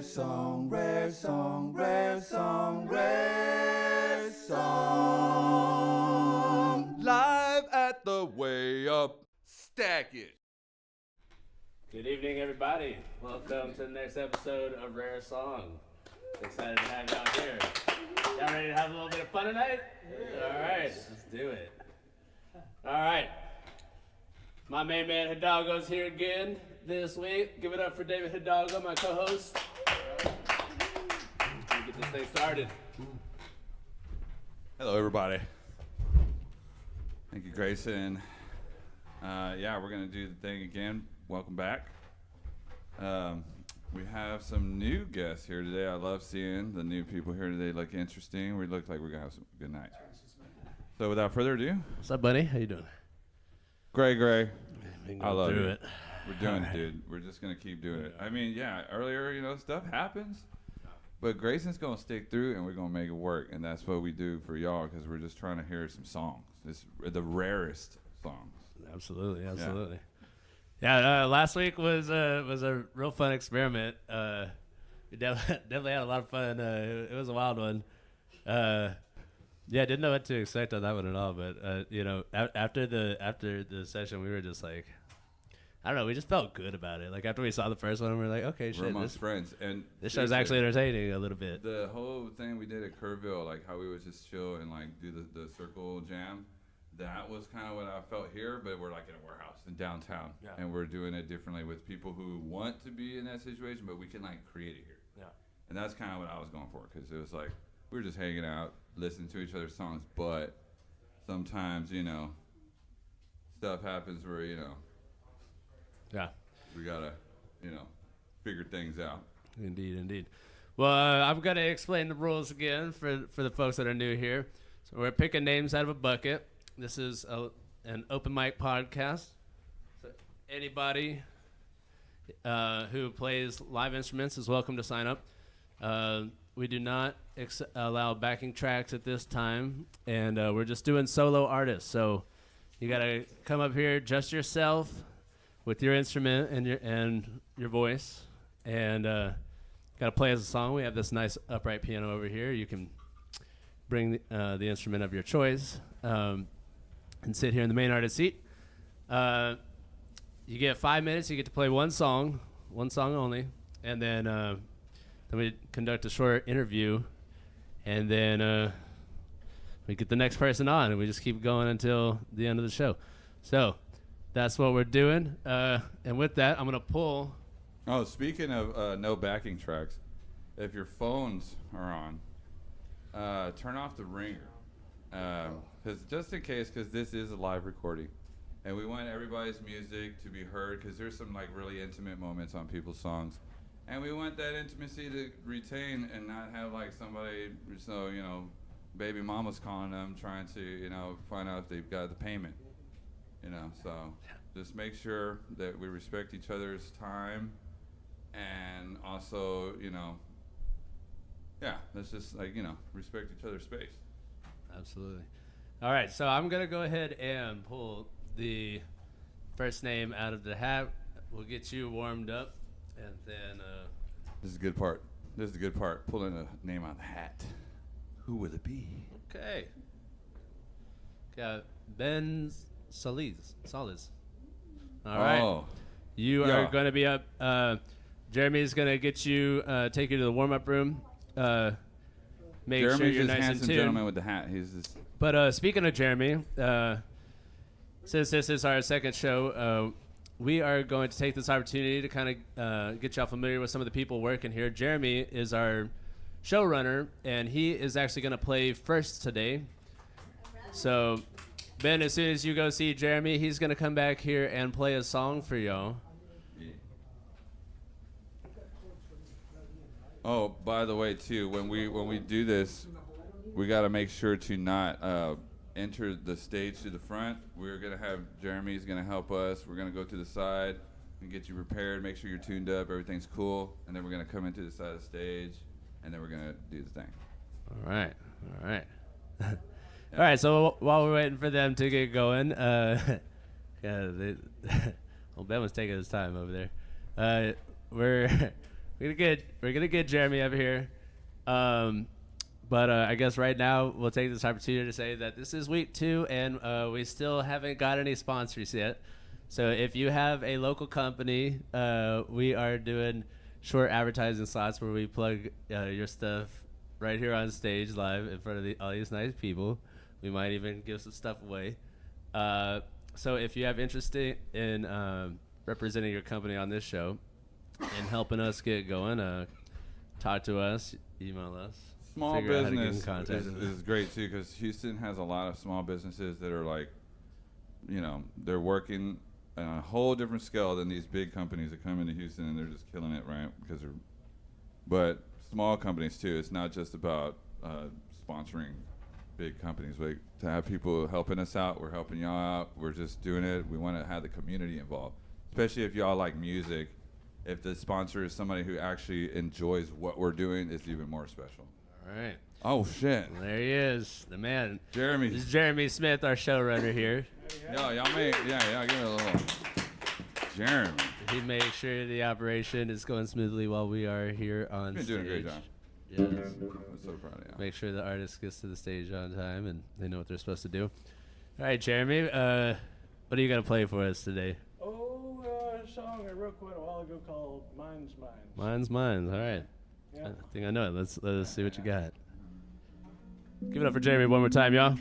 song, rare song, rare song, rare song. Live at the Way Up. Stack it. Good evening, everybody. Welcome to the next episode of Rare Song. Excited to have y'all here. Y'all ready to have a little bit of fun tonight? All right, let's do it. All right. My main man Hidalgo's here again this week. Give it up for David Hidalgo, my co-host. Let's get this thing started. Hello, everybody. Thank you, Grayson. Yeah, we're going to do the thing again. Welcome back. We have some new guests here today. I love seeing the new people here today. Look interesting. We look like we're going to have some good night. So without further ado. What's up, buddy? How you doing? Gray. I love it. We're doing it, dude. We're just going to keep doing it. I mean, yeah, earlier, stuff happens. But Grayson's going to stick through, and we're going to make it work. And that's what we do for y'all, because we're just trying to hear some songs. It's the rarest songs. Absolutely. Yeah, last week was a real fun experiment. We definitely had a lot of fun. It was a wild one. Yeah, didn't know what to expect on that one at all. But after the session, we were just like, I don't know, we just felt good about it. Like after we saw the first one, we were like, okay, we're amongst friends, and this show's actually entertaining a little bit. The whole thing we did at Kerrville, like how we would just chill and like do the circle jam. That was kind of what I felt here, but we're like in a warehouse in downtown, and we're doing it differently with people who want to be in that situation, but we can like create it here. Yeah, and that's kind of what I was going for, because it was like we were just hanging out, listening to each other's songs, but sometimes stuff happens where we gotta figure things out. Indeed. Well, I'm gonna explain the rules again for the folks that are new here. So we're picking names out of a bucket. This is an open mic podcast. So anybody who plays live instruments is welcome to sign up. We do not allow backing tracks at this time, and we're just doing solo artists. So you gotta come up here, just yourself, with your instrument and your voice, and gotta play as a song. We have this nice upright piano over here. You can bring the instrument of your choice. And sit here in the main artist seat. You get 5 minutes. You get to play one song only, and then we conduct a short interview, and then we get the next person on, and we just keep going until the end of the show. So that's what we're doing. And with that, I'm gonna pull. Oh, speaking of no backing tracks, if your phones are on, turn off the ringer. Because just in case, because this is a live recording, and we want everybody's music to be heard, because there's some like really intimate moments on people's songs, and we want that intimacy to retain and not have like somebody, baby mama's calling them trying to find out if they've got the payment, so just make sure that we respect each other's time, and also let's just respect each other's space. Absolutely. All right, so I'm going to go ahead and pull the first name out of the hat. We'll get you warmed up, and then... This is the good part. Pulling a name out of the hat. Who will it be? Okay. Got Ben Soliz. All right. You are going to be up. Jeremy's going to get you, take you to the warm-up room. Make Jeremy's sure you're this nice handsome and tuned. gentleman with the hat. He's this. But speaking of Jeremy, since this is our second show, we are going to take this opportunity to kind of get y'all familiar with some of the people working here. Jeremy is our showrunner, and he is actually going to play first today. So, Ben, as soon as you go see Jeremy, he's going to come back here and play a song for y'all. Oh, by the way, too, when we do this, we got to make sure to not enter the stage to the front. We're going to have Jeremy's going to help us. We're going to go to the side and get you prepared, make sure you're tuned up, everything's cool, and then we're going to come into the side of the stage, and then we're going to do the thing. All right. All right, so while we're waiting for them to get going, well, Ben was taking his time over there. We're we're gonna get Jeremy up here. But I guess right now we'll take this opportunity to say that this is week 2, and we still haven't got any sponsors yet. So if you have a local company, we are doing short advertising slots where we plug your stuff right here on stage live in front of all these nice people. We might even give some stuff away. So if you have interest in representing your company on this show and helping us get going, talk to us, email us. Small figure out how to get in business contact. is great too, because Houston has a lot of small businesses that are like, they're working on a whole different scale than these big companies that come into Houston and they're just killing it, right? But small companies too. It's not just about sponsoring big companies. Like, to have people helping us out, we're helping y'all out. We're just doing it. We want to have the community involved, especially if y'all like music. If the sponsor is somebody who actually enjoys what we're doing, it's even more special. All right. Oh shit! There he is, the man. Jeremy. This is Jeremy Smith, our showrunner here. Y'all give it a little. Jeremy. He makes sure the operation is going smoothly while we are here on He's been stage. doing a great job. Yes. I'm so proud of you. Make sure the artist gets to the stage on time and they know what they're supposed to do. All right, Jeremy, what are you gonna play for us today? A song I wrote quite a while ago called Mine's Mine. Mine's mine. All right. Yeah. I think I know it. Let us see what you got. Give it up for Jeremy one more time, y'all.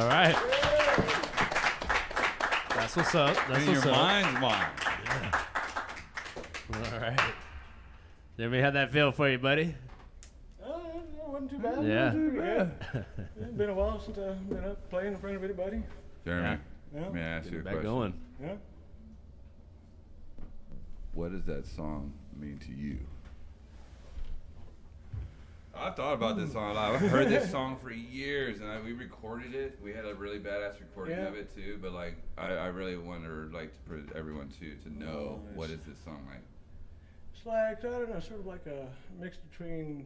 All right. That's what's up. That's In what's your up. mind's mine. All right. Jeremy, how'd that feel for you, buddy? It wasn't too bad. Yeah. Pretty good. It's been a while since I've been up playing in front of anybody. Jeremy, Yeah. may I ask you a Back question? going. Yeah. What does that song mean to you? I've thought about this song a lot. I've heard this song for years, and we recorded it. We had a really badass recording Yeah. of it too. But like, I really wonder, like, for everyone to know Oh, what is it's- this song like? It's like, I don't know, sort of like a mix between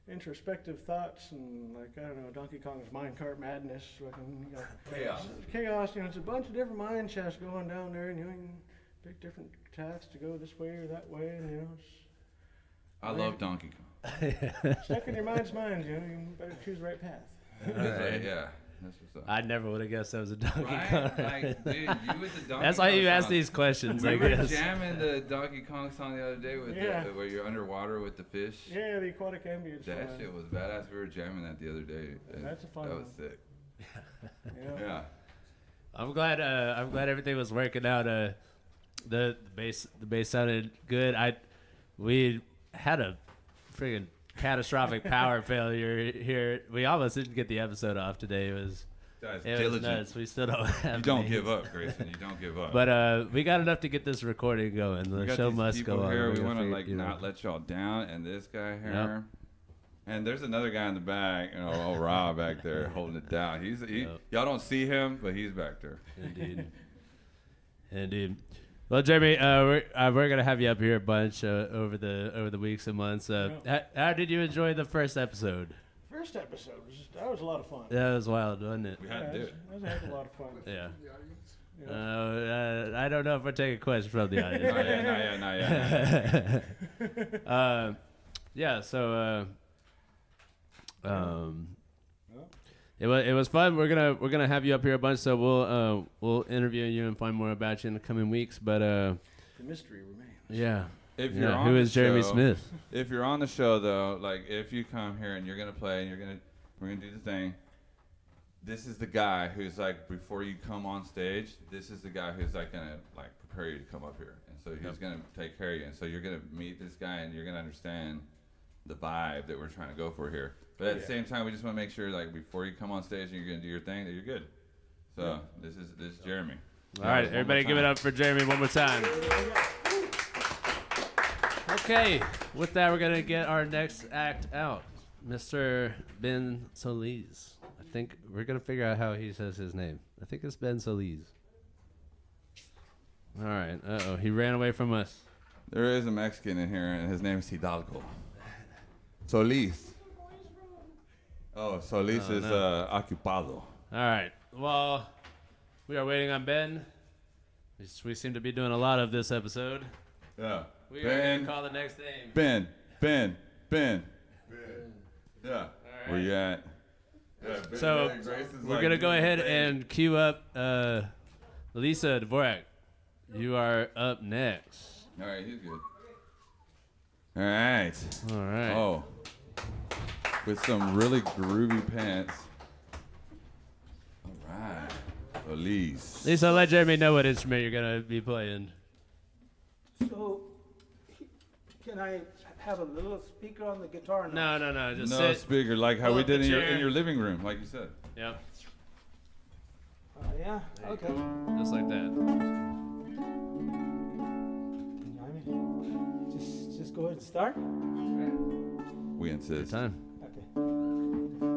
introspective thoughts and, like, I don't know, Donkey Kong's minecart madness. Fucking, you know, Chaos. It's chaos, you know, it's a bunch of different mine shafts going down there, and you know, you can pick different paths to go this way or that way, and, you know, I love Donkey Kong. it's stuck in your mind's mind, you know, you better choose the right path. Right, yeah, that's what's up. I never would have guessed that was a Donkey Right? Kong. Like, dude, you with the Donkey That's why Kong you ask song. these questions, We I were guess. jamming the Donkey Kong song the other day with Yeah. where you're underwater with the fish. Yeah, the aquatic ambience. That shit was badass. We were jamming that the other day. And That's a fun That was one. sick. Yeah. Yeah. I'm glad everything was working out. The bass sounded good. We had a friggin' catastrophic power failure here. We almost didn't get the episode off today. It was Diligent. nuts. We still don't have You don't names. give up, Grayson. You don't give up. But we got enough to get this recording going. we The got show these must people go on. here. We're We gonna want to figure- like you know. not let y'all down. And this guy here. And there's another guy in the back, old Rob back there holding it down. Yep. Y'all don't see him, but he's back there. Indeed. Well, Jeremy, we're gonna have you up here a bunch over the weeks and months. How did you enjoy the first episode? First episode that was a lot of fun. That was wild, wasn't it? We had to do it. That was a heck of a lot of fun. Yeah. Yeah. I don't know if we're taking questions from the audience. Not yet. Yeah. So. It was fun. We're gonna have you up here a bunch, so we'll interview you and find more about you in the coming weeks. But The mystery remains. yeah. If you're on Who the is Jeremy show- Smith? If you're on the show though, like if you come here and you're gonna play and we're gonna do the thing. This is the guy who's like before you come on stage. This is the guy who's like gonna like prepare you to come up here, and so he's gonna take care of you. And so you're gonna meet this guy and you're gonna understand the vibe that we're trying to go for here. But at the same time, we just want to make sure like before you come on stage and you're gonna do your thing that you're good. So this is Jeremy. All right, everybody, give it up for Jeremy one more time. Okay, with that, we're gonna get our next act out, Mr. Ben Soliz. I think we're gonna figure out how he says his name. I think it's Ben Soliz. All right. He ran away from us. There is a Mexican in here, and his name is Hidalgo. Soliz. Oh, Soliz is ocupado. All right. Well, we are waiting on Ben. We seem to be doing a lot of this episode. Yeah. We are going to call the next name. Ben. Yeah. Where you at? Yeah, So we're going to go ahead and cue up Lisa Dvorak. You are up next. All right, he's good. All right. All right. Oh. With some really groovy pants. All right. Soliz. Lisa, let Jeremy know what instrument you're going to be playing. So, can I have a little speaker on the guitar? No. Just No sit. speaker, like how Pull we up the did in chair. your living room, like you said. Yep. Yeah. Okay. Just like that. Just go ahead and start. We insist. Time. Okay.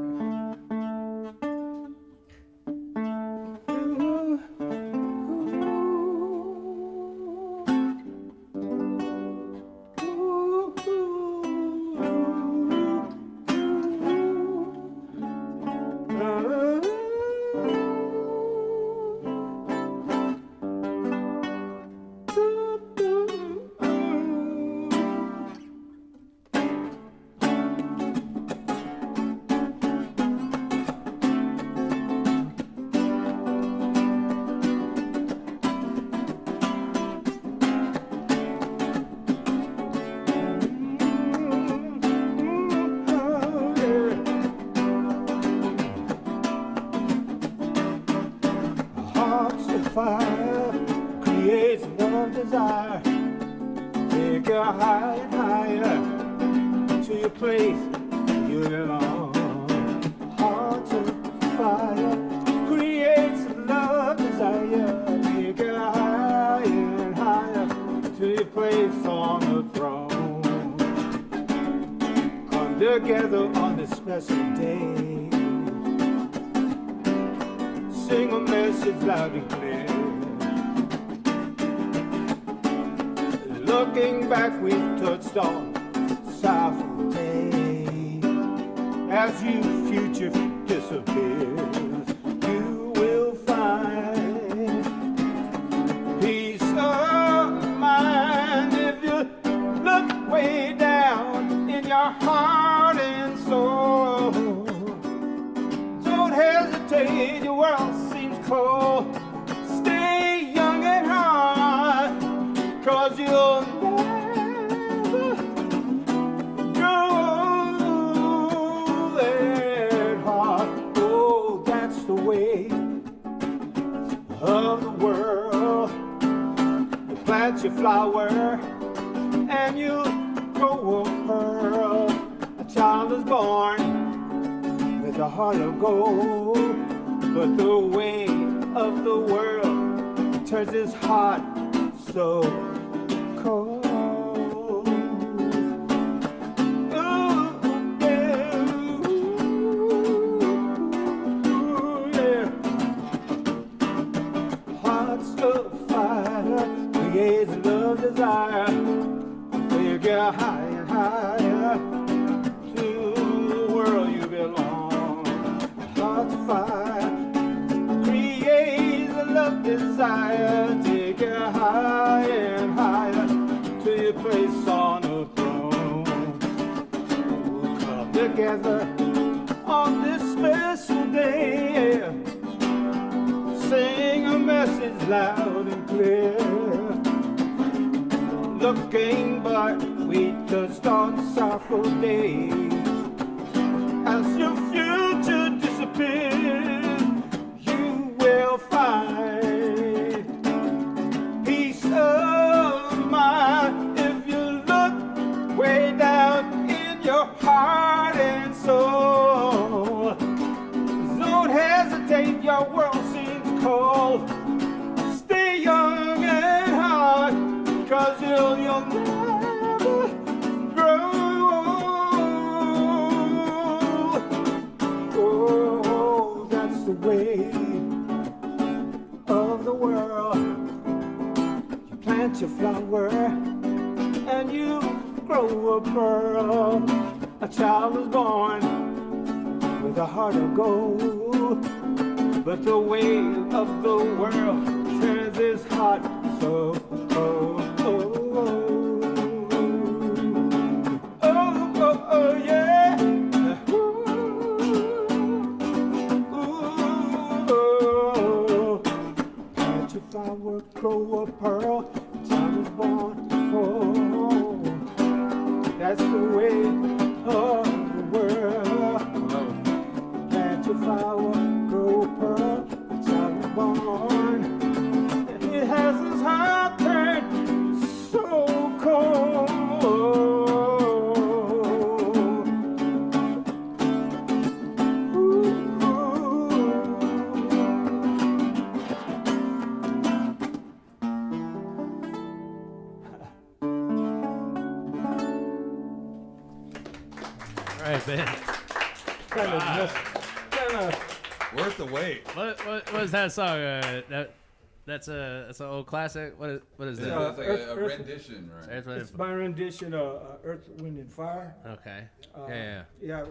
desire. Take you higher and higher to your place you belong. Hearts of fire creates love desire. Take you higher and higher to your place on the throne. Come together on this special day. Sing a message loud and clear. Looking back, we've touched on sorrowful day. As you future disappears, you will find peace of mind if you look way down in your heart and soul. Don't hesitate, your world seems cold. Stay young and hard, 'cause you'll never grow that hard. Oh, that's the way of the world. You plant your flower and you grow a pearl. A child is born with a heart of gold, but the way of the world turns his heart so cold. Ooh, yeah. Hearts of fire creates love desire. Take you higher and higher to the world you belong. Hearts of fire creates a love desire. Take you higher and higher to your place on the throne. We'll come together on this special day. Sing a message loud and clear. Looking back, we touched on sorrowful days. As your future disappears, you will find peace of mind if you look way down in your heart and soul. Don't hesitate, your world seems cold. Stay young and hard, 'cause you'll never grow. Oh, that's the way of the world. You plant your flower and you grow a pearl. A child is born with a heart of gold, but the way of the world turns his heart so cold. Oh, yeah. Ooh, plant your flower, grow a pearl, child is born. Oh, that's the way of the world. Plant your flower, grow a pearl, child is born. And it has his heart turned so cold. All right, man. Kind of Worth the wait. What was that song? That's an old classic. What is It's that? like Earth- a Earth- rendition, right? Earth, Wind, it's my rendition of Earth, Wind, and Fire. okay. Uh, Yeah. Yeah,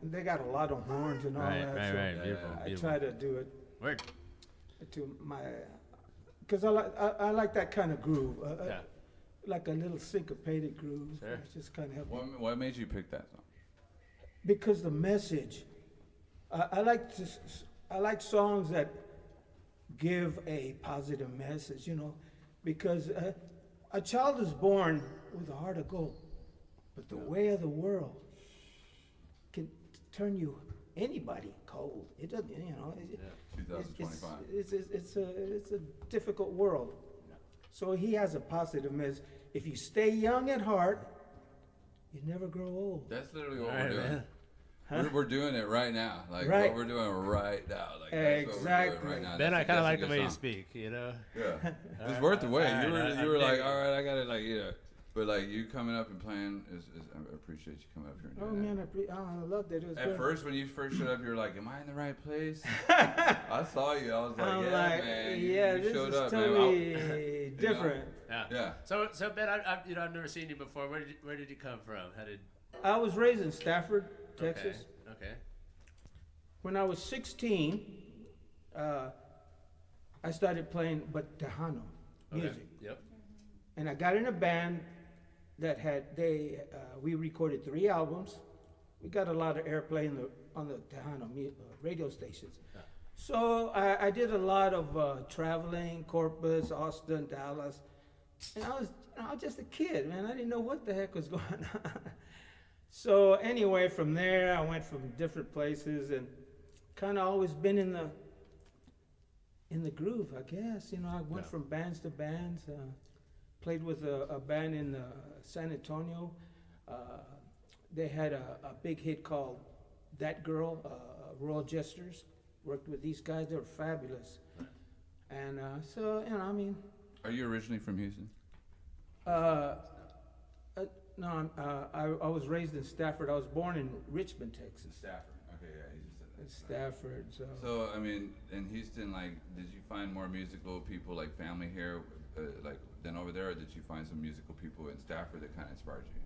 they got a lot of horns and all Right, that. right, so right. Beautiful, I beautiful. try to do it Word. to my, because I like that kind of groove, Yeah. like a little syncopated groove. Sure. It's just kind of helping. What made you pick that song? Because the message, I like songs that give a positive message, you know, because a child is born with a heart of gold, but the way of the world can turn you anybody cold. It doesn't, you know. 2025. It's a difficult world. So he has a positive message. If you stay young at heart, you never grow old. That's literally what All we're right, doing. man. We're doing it right now. Like Right. what we're doing right now. Like that's what we're Exactly. doing right now. Ben, I kind of like the good way you song. speak, you know? Yeah. It's worth the wait. All You right, were I'm like, digging all right, I got it. Like, yeah. But like you coming up and playing is I appreciate you coming up here and Oh doing man, I loved it. It was that. good. At first, when you first showed up, you were like, "Am I in the right place?" I saw you. I was like, I'm "Yeah, like, man." yeah, you this showed is up, man. totally different. Yeah. Yeah. So Ben, I've never seen you before. Where did you come from? How did? I was raised in Stafford, Texas. Okay. When I was 16, I started playing Tejano music, Yep. and I got in a band that had we recorded 3 albums. We got a lot of airplay on the Tejano radio stations. Yeah. So I did a lot of traveling, Corpus, Austin, Dallas, and I was just a kid, man. I didn't know what the heck was going on. So anyway, from there I went from different places and kind of always been in the groove, I guess. You know, I went from bands to bands. Played with a band in San Antonio. They had a big hit called That Girl, Royal Jesters. Worked with these guys. They were fabulous. And so, you know, I mean... Are you originally from Houston? No, I was raised in Stafford. I was born in Richmond, Texas. Stafford. Okay, yeah, you just said that. In Stafford, so... So, I mean, in Houston, like, did you find more musical people, like family here, like, than over there, or did you find some musical people in Stafford that kind of inspired you?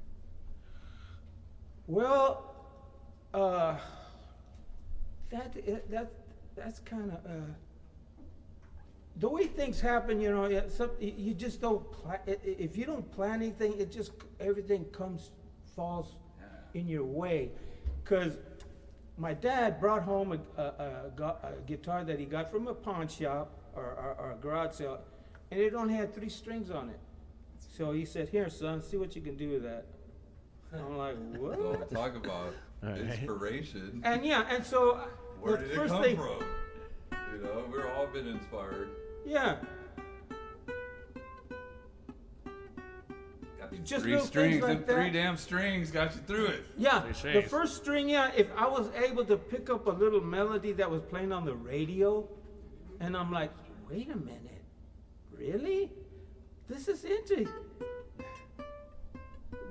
Well, that's kind of the way things happen. You know, you just don't. If you don't plan anything, everything falls in your way. Cause my dad brought home a guitar that he got from a pawn shop or a garage sale, and it only had 3 strings on it. So he said, "Here, son, see what you can do with that." I'm like, what? So talk about Right. inspiration. And so Where the did it first come thing, from? You know, we're all been inspired. yeah, Got these Just 3 little strings, things like them 3 that. damn strings got you through it. yeah. Three The strings. first string, yeah. If I was able to pick up a little melody that was playing on the radio, and I'm like, wait a minute, really? This is interesting.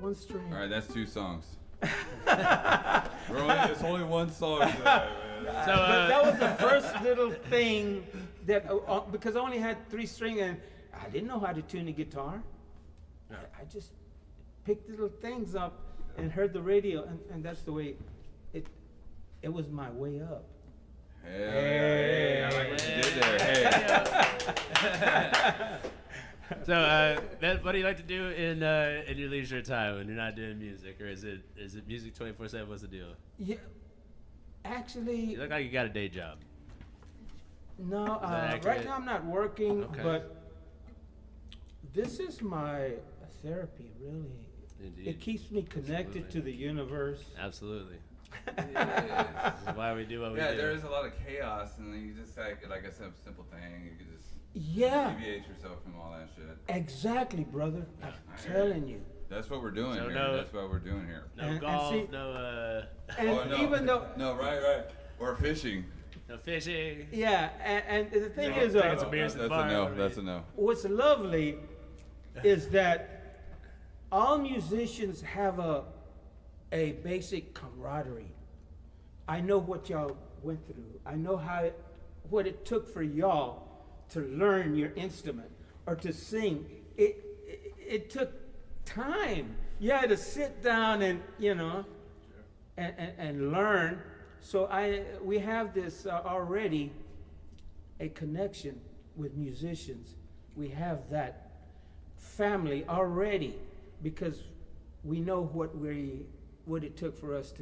1 string. All right, that's 2 songs. It's only 1 song today, man. So But that was the first little thing that, because I only had 3 strings and I didn't know how to tune a guitar. Yeah. I just picked little things up and heard the radio, and that's the way it was my way up. Hell yeah, hey, I like what you did there. Hey. So, Ben, what do you like to do in your leisure time when you're not doing music, or is it music 24/7? What's the deal? Yeah, actually, You look like you got a day job. no. that Right accurate? now I'm not working, Okay. but this is my therapy. Really, Indeed. it keeps me connected Absolutely. to the universe. Absolutely. Yes. This is why we do what we Yeah, do. there is a lot of chaos, and then you just like a simple thing. You can just Yeah, deviate yourself from all that shit. exactly, brother. I I'm hear telling you. That's what we're doing So here. no- That's what we're doing here. No And golf, see- no And Oh, no. even though, No, right. Or fishing. no fishing. yeah, and the thing No, is, taking some beers at the That's bar. a no. I mean, That's a no. what's lovely is that all musicians have a basic camaraderie. I know what y'all went through. I know what it took for y'all to learn your instrument or to sing. It took time. You had to sit down and and learn. So we have this already a connection with musicians. We have that family already because we know what it took for us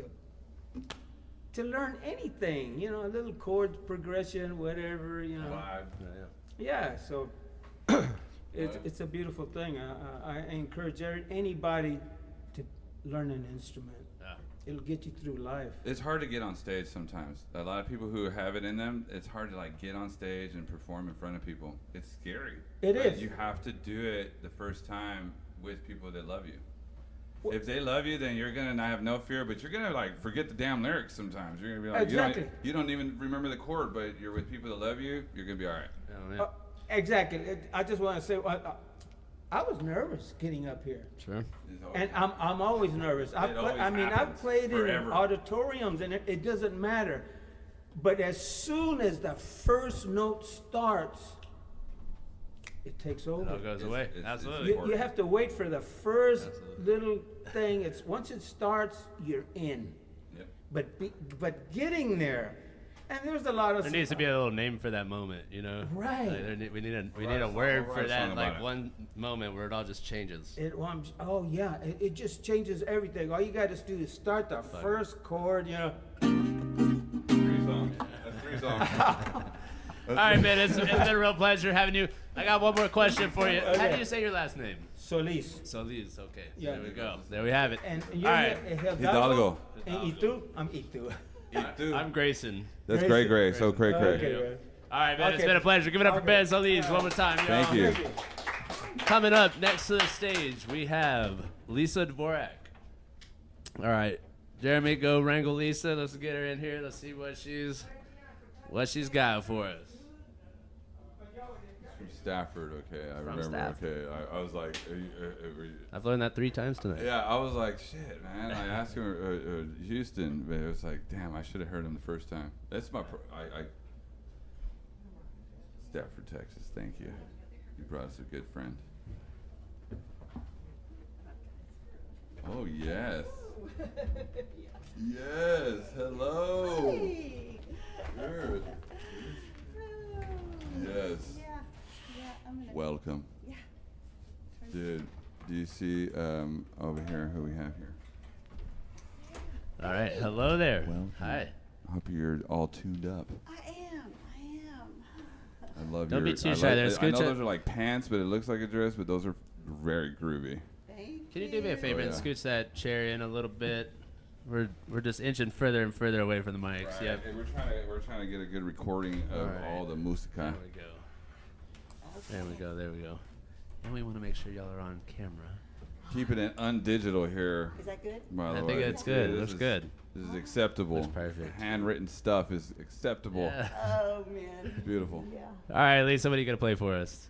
to learn anything, a little chord progression, whatever, Vibe. Yeah, so it's a beautiful thing. I encourage anybody to learn an instrument. Yeah. it'll get you through life. It's hard to get on stage sometimes. A lot of people who have it in them, it's hard to like get on stage and perform in front of people. It's scary. It But is. You have to do it the first time with people that love you. If they love you, then you're gonna not have no fear, but you're gonna like forget the damn lyrics sometimes. You're gonna be like, Exactly. you don't even remember the chord, but you're with people that love you. You're gonna be all right. Oh, yeah. Exactly. I just want to say, I was nervous getting up here. Sure. It's always- And I'm always nervous. It always I've happens played forever. in auditoriums, and it doesn't matter. But as soon as the first note starts, it takes over. It all goes away. it's Absolutely. You have to wait for the first Absolutely. little thing. It's once it starts, you're in. Yep. But getting there, and there's a lot of There needs to be a little name for that moment, you know? Right. Like, we need a Write a song- word write for a that, song like about it. one moment where it all just changes. Oh yeah, it just changes everything. All you got to do is start the first chord, you know. 3 songs. That's 3 songs. All right, man, it's been a real pleasure having you. I got one more question for you. How do Okay. you say your last name? Soliz. Soliz, okay. Yeah. There we go. There we have it. And All you're right. Hidalgo. And Itu? I'm Itu. Dude, I'm Grayson. that's Grayson. Gray. So Cray. Okay, man. All right, man, it's Okay. been a pleasure. Give it up for Okay. Ben Soliz one more time, y'all. Thank you. Coming up next to the stage, we have Lisa Dvorak. All right, Jeremy, go wrangle Lisa. Let's get her in here. Let's see what she's got for us. From Stafford, okay. I remember. Stafford. Okay, I was like, were you- I've learned that 3 times tonight. yeah, I was like, shit, man. I asked him Houston, but it was like, damn, I should have heard him the first time. That's my, Stafford, Texas. Thank you. You brought us a good friend. Oh yes. Yes. Hello. Good. Yes. Welcome. Dude, do you see over here who we have here? All right, hello there. Welcome. Hi. I hope you're all tuned up. I am. I love Don't your. be too I shy there. I Scooch know it. those are like pants, but it looks like a dress. But those are very groovy. Thank Can you do me a favor Oh, and yeah. scooch that chair in a little bit? We're just inching further and further away from the mics. Right. Yep. And we're trying to get a good recording of Alright. all the musica. There we go. There we go. There we go. And we want to make sure y'all are on camera. Keeping it undigital here. Is that good? By the I way. think it's good. Yeah, Looks this is- good. This is acceptable. Looks perfect. Handwritten stuff is acceptable. Yeah. Oh man. Beautiful. Yeah. All right, Lisa, what are you gonna play for us?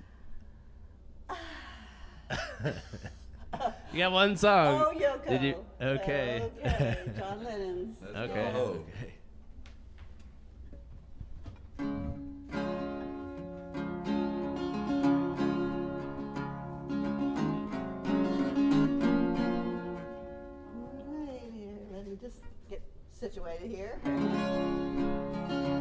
You got one song. Oh, Yoko. Did you? Okay. Okay. John Lennon's. Let's Okay. go. Okay. All right, here, let me just get situated here. Oh,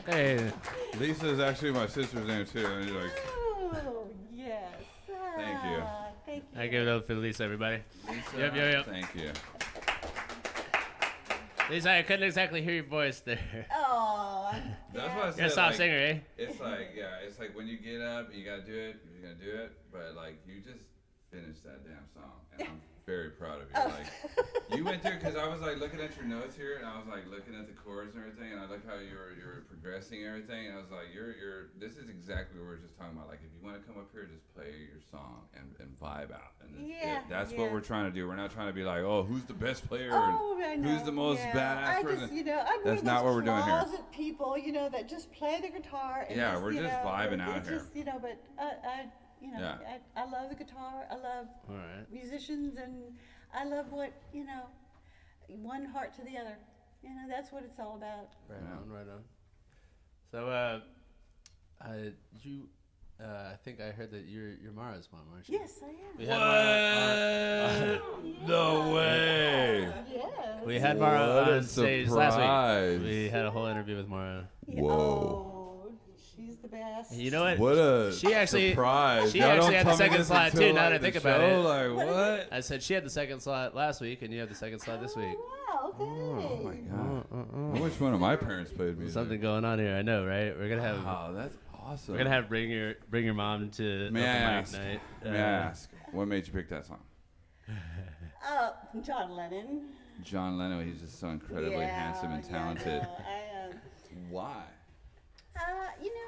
Hey. Lisa is actually my sister's name too. And you're like, Oh, yes. Thank you. Thank you. I give it up for Lisa, everybody. Lisa, Yep. thank you. Lisa, I couldn't exactly hear your voice there. Oh, That's what I said. You're a soft like, singer, eh? It's like when you get up, you gotta do it. You're gonna do it, but like you just finished that damn song, and I'm very proud of you. Like you went through, because I was like looking at your notes here, and I was like looking at the chords and everything, and I look how you're progressing and everything, and I was like, you're this is exactly what we were just talking about. Like if you want to come up here, just play your song and vibe out, and that's what we're trying to do. We're not trying to be like, oh, who's the best player and who's the most badass person. That's not what we're doing here. Closet people, that just play the guitar. And We're just vibing out here. But I love the guitar. I love musicians, and I love what one heart to the other. That's what it's all about. Right on. So, I think I heard that you're Mara's mom, aren't you? Yes, I am. We had Mara, No way. Yes. we had Mara What a on stage last surprise. week. We had a whole interview with Mara. Whoa. Oh, she's the best. You know what? What a She actually- surprise. she Y'all actually don't had the tell me second this slot, until, too, now that I the think about show, it. Like, what? I said she had the second slot last week, and you have the second slot this week. Oh, wow, okay. Oh my god. I wish one of my parents played music. Something going on here, I know, right? We're gonna have Wow, that's awesome. we're gonna have bring your mom to May I open mic ask? night. May I ask? What made you pick that song? John Lennon. John Lennon. He's just so incredibly handsome and talented. Why?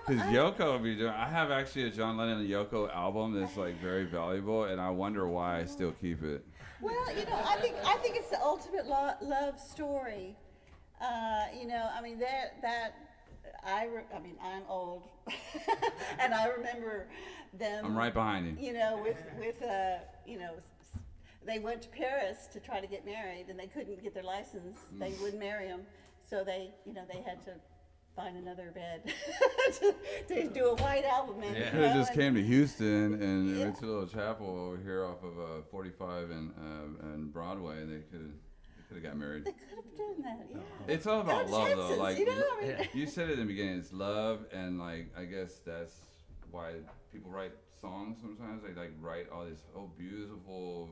Because Yoko would be doing. I have actually a John Lennon and Yoko album that's like very valuable, and I wonder why I still keep it. Well, I think it's the ultimate love story. I'm old, and I remember them. I'm right behind you. They went to Paris to try to get married, and they couldn't get their license. They wouldn't marry him, so they had to find another bed to do a white album. And, Could have just came to Houston and went to a little chapel over here off of 45 and Broadway, and they could have got married. They could have done that, yeah. It's all about love, though. Chances, Like you said it in the beginning, it's love, and like I guess that's why people write songs sometimes. They like write all these beautiful,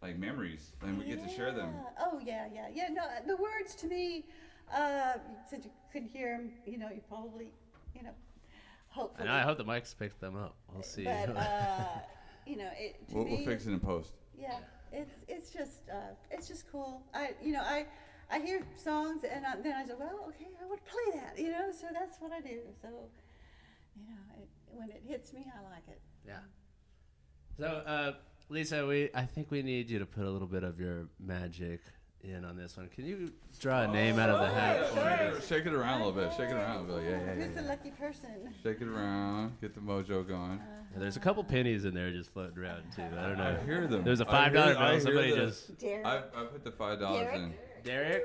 like memories, and we get to share them. Oh yeah. No, the words to me, since you couldn't hear them, you probably, hopefully. And I hope the mics picked them up. We'll see. But We'll fix it in post. Yeah, it's just cool. I hear songs, and then I say, well, okay, I would play that, so that's what I do. So, when it hits me, I like it. Yeah. So, Lisa, I think we need you to put a little bit of your magic in on this one. Can you draw a name out of the hat for us? Shake it around a little bit. Shake it around a little bit. Yeah. Who's the lucky person? Shake it around. Get the mojo going. There's a couple pennies in there just floating around too. I don't know. I hear them. There's a I $5 hear bill. Somebody the- just. Derryck. I put the $5 in. Derryck?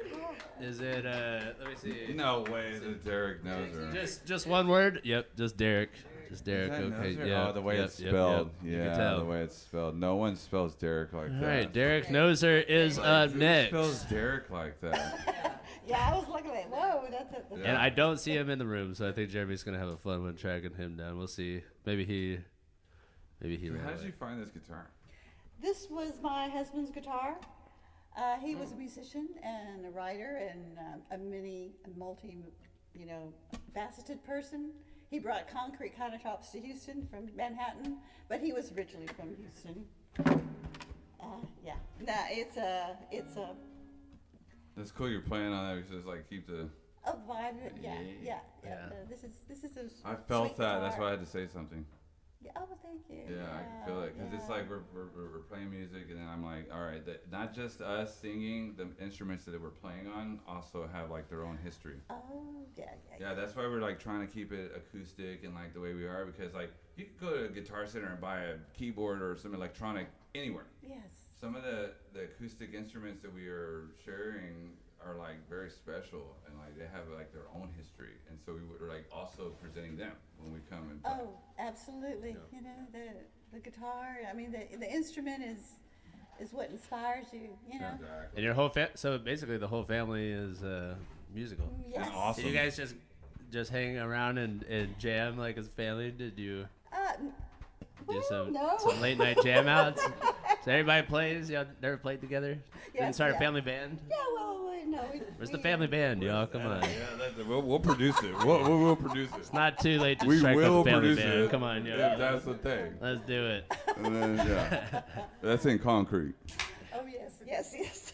Is it? Let me see. No way that Derryck knows her. Just one word. Yep. Just Derryck. Just Derryck. That Okay. knows her? Yeah. Oh, the way yep, it's yep, spelled. Yep. You can Yeah, tell. the way it's spelled. No one spells Derryck like All that. right. Derryck Noser is up Who next. spells Derryck like that? Yeah, I was looking at it. Whoa, that's it. Yeah. And I don't see him in the room, so I think Jeremy's gonna have a fun one tracking him down. We'll see. Maybe he ran How did away. you find this guitar? This was my husband's guitar. He was a musician and a writer and a multi, faceted person. He brought concrete countertops to Houston from Manhattan, but he was originally from Houston. Yeah. Nah, it's a That's cool. You're playing on that because like keep the. vibe. Yeah. Yeah. This is a I felt sweet that. That's guitar. why I had to say something. Yeah, oh, well, thank you. Yeah, I can feel it because it's like we're playing music, and then I'm like, all right, not just us singing, the instruments that we're playing on also have like their own history. Oh, yeah. Yeah, that's why we're like trying to keep it acoustic and like the way we are, because like you could go to a Guitar Center and buy a keyboard or some electronic anywhere. Yes. Some of the acoustic instruments that we are sharing are like very special, and like they have like their own history, and so we were like also presenting them when we come and play. Oh, absolutely. The guitar. I mean, the instrument is what inspires you. Exactly. And your whole so basically the whole family is musical. Yes. And awesome. Did you guys just hang around and jam like as a family? Did you do Well, no. some late night jam outs? So everybody plays. Y'all never played together? Didn't start a family band? Yeah, well, no. Where's the family band, y'all? Come on. We'll produce it. We'll produce it. It's not too late to We strike will up the family produce band. it. Come on, y'all. Yeah, that's the thing. Let's do it. And then, yeah, that's in concrete. Oh, yes.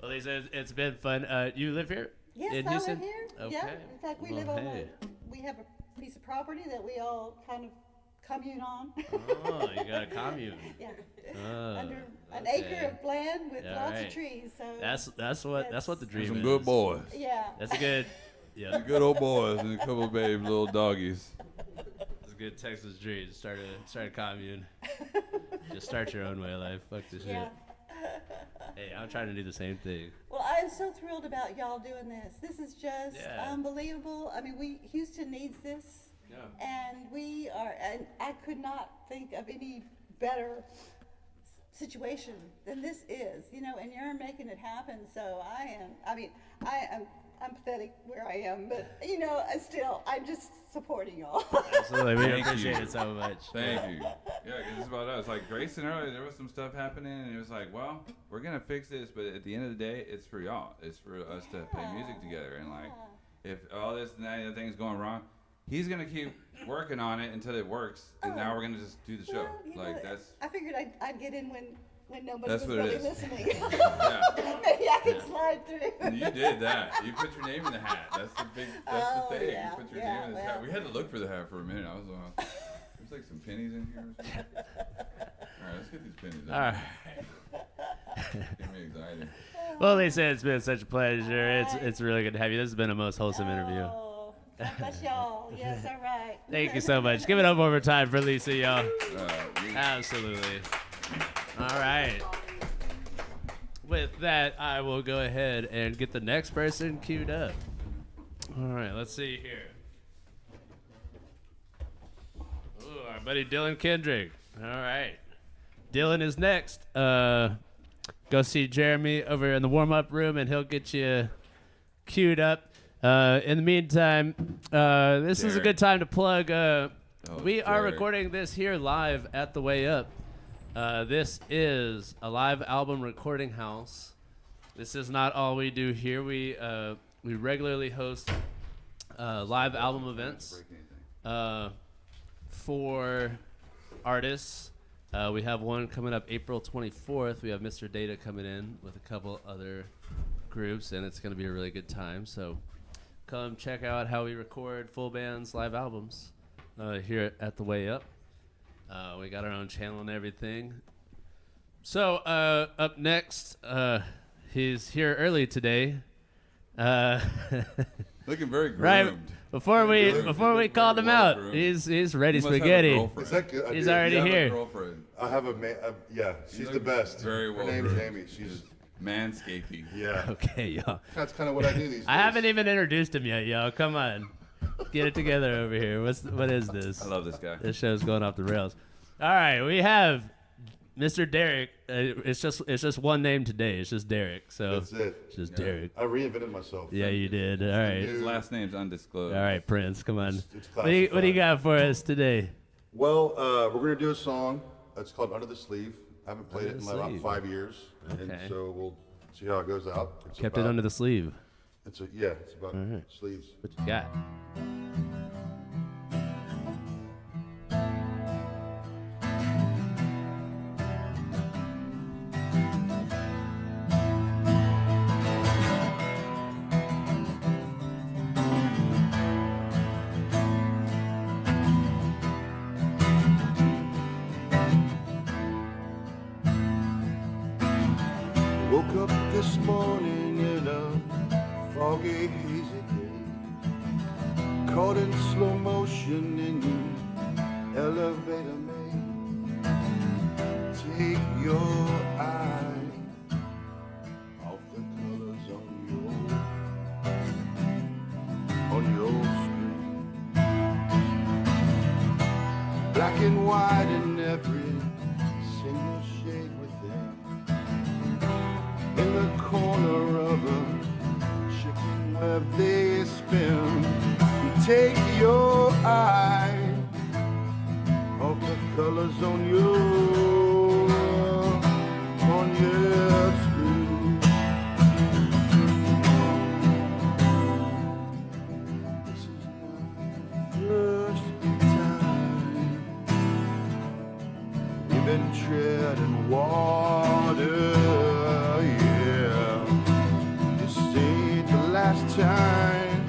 Well, Lisa, it's been fun. You live here? Yes, in I Houston? live here. Okay. Yeah. In fact, we Well, live on hey. we have a piece of property that we all kind of commune on. Oh, you got a commune. Yeah. Oh, Under an okay. acre of land with Yeah, lots right. of trees. So That's what the dream Some is. good boys. yeah. That's a good. Yeah, Good old boys and a couple of babe little doggies. that's a good Texas dream. Start a commune. Just start your own way of life. Fuck this Yeah. shit. Hey, I'm trying to do the same thing. Well, I am so thrilled about y'all doing this. This is just Yeah. unbelievable. I mean, Houston needs this, Yeah. and and I could not think of any better situation than this is, and you're making it happen. So I'm pathetic where I am, but still, I'm just supporting y'all. Absolutely, we Thank appreciate you. it so much. Thank you. Yeah, 'cause it's about us. Like Grayson earlier, there was some stuff happening, and it was like, well, we're gonna fix this, but at the end of the day, it's for y'all. It's for us to play music together, and like, if all this and that other thing's going wrong, he's gonna keep working on it until it works, and now we're gonna just do the show. Well, Like that's I figured I'd get in when nobody That's was what it really is. listening. yeah. Maybe I could slide through. And you did that. You put your name in the hat. That's the thing. Oh, You yeah, put your yeah, name in the well. hat. We had to look for the hat for a minute. I was there's like some pennies in here. Or something. All right, let's get these pennies. All right. Give me anxiety. Well, Lisa, it's been such a pleasure. It's really good to have you. This has been a most wholesome interview. Oh, God bless y'all. Yes, all right. Thank you so much. Give it up one more time for Lisa, y'all. You- Absolutely. All right. With that, I will go ahead and get the next person queued up. All right, let's see here. Ooh, our buddy Dylan Kendrick. All right. Dylan is next. Go see Jeremy over in the warm-up room, and he'll get you queued up. In the meantime, this is a Derryck. good time to plug. We are Derryck. recording this here live at the Way Up. This is a live album recording house. This is not all we do here. We regularly host live album events for artists. We have one coming up April 24th. We have Mr. Data coming in with a couple other groups, and it's going to be a really good time. So come check out how we record full bands, live albums here at the Way Up. We got our own channel and everything. So up next, he's here early today. Looking very groomed. Right before we called him out, groomed. he's ready You must have a spaghetti. girlfriend. Is that good? I He's do. already You have a here. girlfriend. I have yeah, she's You the look best. very well Her name's groomed. Amy. She's, Manscaping. yeah. Okay, y'all. That's kind of what I do these days. I haven't even introduced him yet, y'all. Come on, get it together over here. What is this? I love this guy. This show's going off the rails. All right, we have Mr. Derryck. It's just one name today. It's just Derryck. So That's it. it's just Yeah. Derryck. I reinvented myself. Yeah, you did. All right. His last name's undisclosed. All right, Prince. Come on. It's What do you classified. got for us today? Well, we're gonna do a song. It's called Under the Sleeve. I haven't played Under it in the about Sleeve. 5 years, Okay. and so we'll see how it goes out. It's Kept it about- under the sleeve. It's about All right. sleeves. What you got? Woke up this morning in a foggy, hazy day, caught in slow motion in the elevator maze. Take your eye off the colors on your screen. Black and white in every single shade within. In the corner web they spin. Take your eye off the colors on your screen. This is not the first time you've been treading water, yeah. This ain't the last time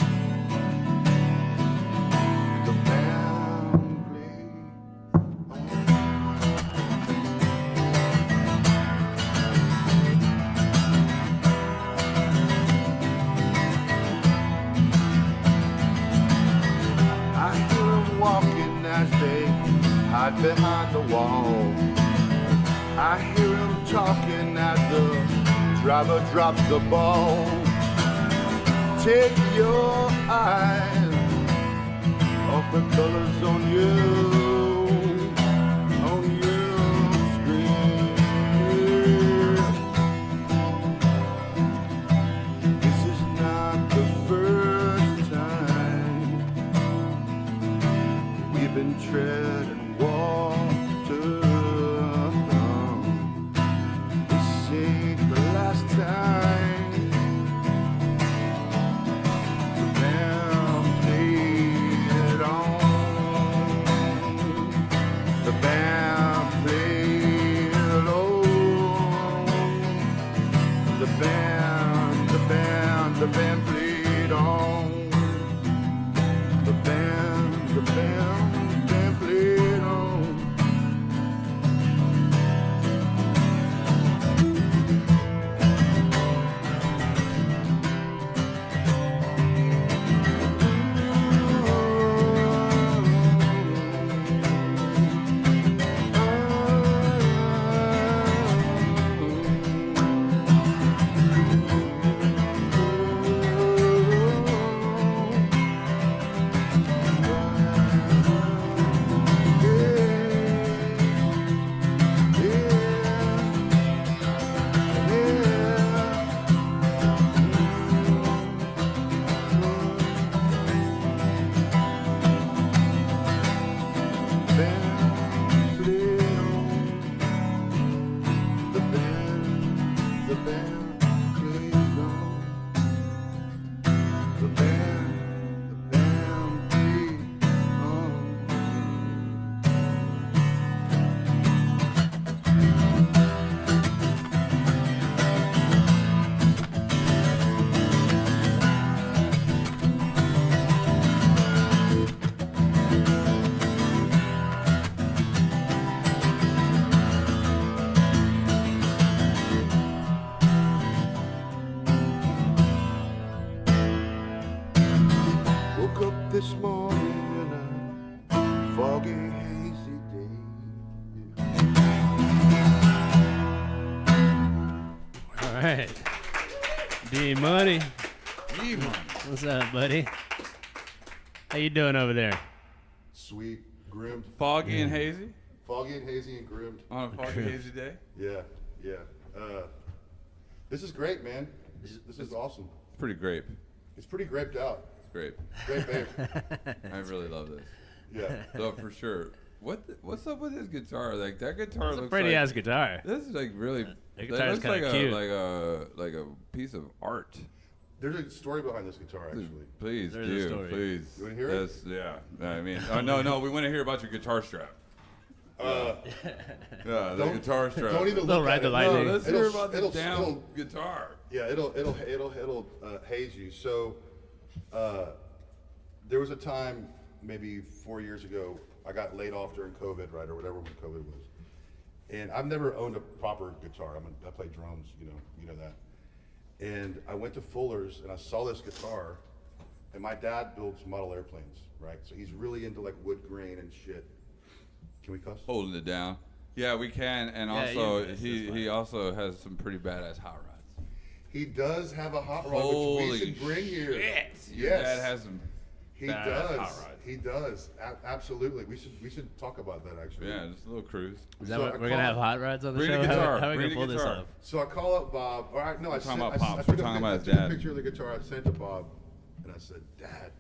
the band played on. I hear them walking as they hide behind the wall. I hear him talking as the driver drops the ball. Take your eyes off the colors on your screen. This is not the first time we've been treading water. This ain't the last time the band played it on. The band played it on. The band played on. The band played on. Woke up this morning in a foggy, hazy day. All right. D-Money. D-Money. What's up, buddy? How you doing over there? Sweet, grimmed, Foggy and hazy foggy and hazy and grimmed. on a foggy, hazy day. Yeah. This is great, man. This is awesome. It's pretty grape. It's pretty graped out. It's grape. Great, babe. I really love this. Yeah. So for sure. What's up with his guitar? Like that guitar It's a looks pretty like ass guitar. this is like really. The That guitar's looks like kinda cute. like a piece of art. There's a story behind this guitar, actually. Please There's a do, story. please. You wanna hear it? Yeah. I mean, no. We want to hear about your guitar strap. Yeah, the Don't- guitar strap. Don't even They'll look ride at the it. lightning. No, let's It'll- hear about the it'll- down it'll- guitar. Yeah, it'll haze you. So, there was a time maybe 4 years ago, I got laid off during COVID, right, or whatever when COVID was. And I've never owned a proper guitar. I play drums, you know that. And I went to Fuller's and I saw this guitar, and my dad builds model airplanes, right? So he's really into like wood grain and shit. Can we cuss? Holding it down. Yeah, we can, and Yeah, also you can, that's he also has some pretty badass hot rods. He does have a hot rod, which Holy we should bring here. shit! Your Yes. dad has some. He badass does. hot rods. He does. Absolutely. We should talk about that actually. Yeah, just a little cruise. Is that So what I we're gonna call- have hot rods on the Bring show? the guitar. How are we Bring gonna pull the this guitar. off? So I call up Bob. All right, no, I talking sent, about I, Pops. I We're took a talking pic- about I his took a dad. picture of the guitar. I sent to Bob, And I said, Dad,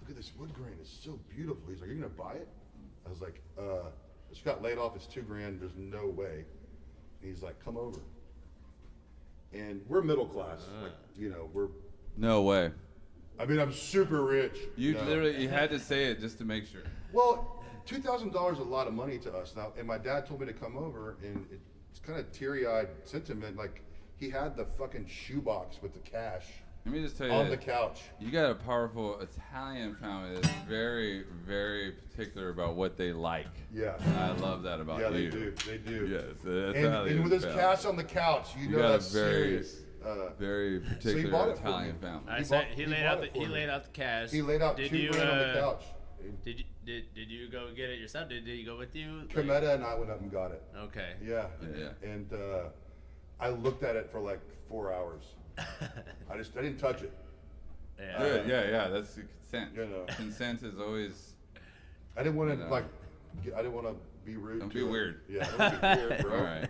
look at this wood grain. It's so beautiful. He's like, you're going to buy it? I was like, I just got laid off. It's $2,000. There's no way. And he's like, come over. And we're middle class. Like, you know, No way. I mean, I'm super rich. You No. literally, you had to say it just to make sure. Well, $2,000 is a lot of money to us now. And my dad told me to come over, and it's kind of teary-eyed sentiment. Like, he had the fucking shoebox with the cash Let me just tell you, on the couch. you got a powerful Italian family that's very, very particular about what they like. Yeah. And I love that about Yeah, you. they do. They do. Yes, And with his cash on the couch, you know got a that's very, serious. very bought particular it for Italian me. family. I He said bought- he he laid bought out it the for me. the cash. He laid out Did $2,000 you, on the couch. Did you go get it yourself? Did he go with you? Like- Cometa and I went up and got it. Okay. Yeah. Yeah. And I looked at it for like 4 hours. I didn't touch it. Yeah. Good, yeah, that's the consent. You know. Consent is always, I didn't want to No. I didn't want to be rude. Don't to be it. weird. Yeah, don't be weird, bro. all right.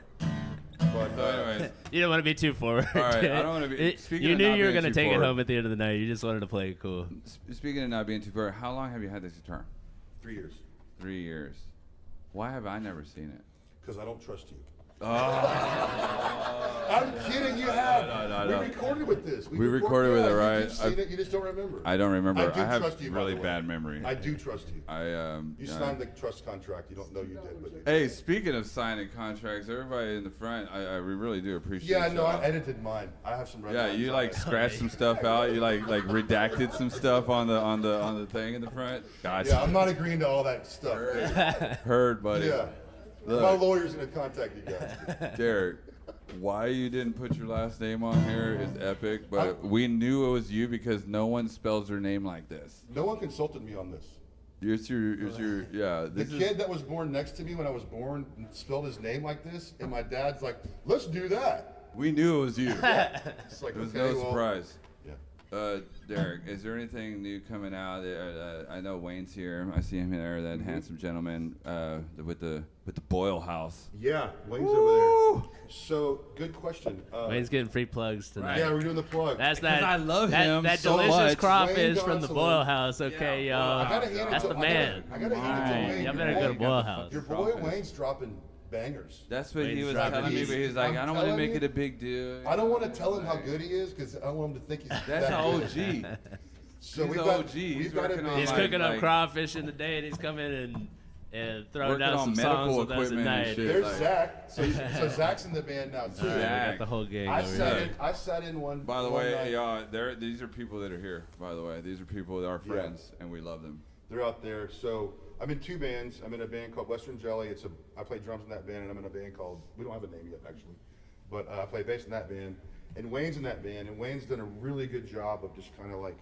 But So anyways, You don't want to be too forward. All right, I don't wanna be- It- speaking You of knew not you were being gonna too take it forward. home at the end of the night. You just wanted to play it cool. speaking of not being too far, how long have you had this guitar? 3 years, 3 years. Why have I never seen it? because I don't trust you. Oh. I'm kidding. You have. No. We recorded with this. We recorded with it, right? You've seen it. You just don't remember. I don't remember. I do I have trust you, by really the way. bad memory. I do trust you. You Yeah. signed the trust contract. You don't know you did, but Hey, speaking of signing contracts, everybody in the front, we really do appreciate. yeah, no, y'all. I edited mine. I have some red Yeah, lines you on like it. scratched some stuff out. You like redacted some stuff on the thing in the front. Gotcha. Yeah, I'm not agreeing to all that stuff. dude. Heard, buddy. Yeah. Look. My lawyer's gonna contact you guys. Derek, why you didn't put your last name on here is epic, but we knew it was you because no one spells their name like this. No one consulted me on this. It's your, yeah. The This is, kid that was born next to me when I was born spelled his name like this, and my dad's like, "Let's do that." we knew it was you. It's like, It was okay, no well, surprise. Yeah. Derek, is there anything new coming out? I know Wayne's here. I see him there, that handsome gentleman with the Boyle House. Yeah, Wayne's over there. So, good question. Wayne's getting free plugs tonight. Yeah, we're doing the plug. That's that. I love him That so delicious much. crawfish Wayne from the Johnson. Boyle House. Okay, y'all. I gotta hand it That's to, the man. I gotta hand it to Wayne. Y'all Your better go to boy- Boyle House. Your boy Wayne's dropping bangers. That's what he Wayne's was dropping telling me, these. but he's like, I'm I don't want to telling make you, it a big deal. I don't want to tell him how good he is because I don't want him to think he's That's that an good. OG. So He's we've an got, OG. He's we've got working it. on He's like- cooking up crawfish in the day, and he's coming and throwing Working down on some medical songs with us at equipment and night. shit. There's like- Zach. So Zach's in the band now too. All right, we Zach. got the whole gang I over sat here. in. I sat in one. By the one way, night. y'all, these are people that are here. By the way, these are people that are friends, and we love them. They're out there. So I'm in 2 bands. I'm in a band called Western Jelly. I play drums in that band, and I'm in a band called, we don't have a name yet actually, but I play bass in that band. And Wayne's in that band, and Wayne's done a really good job of just kind of like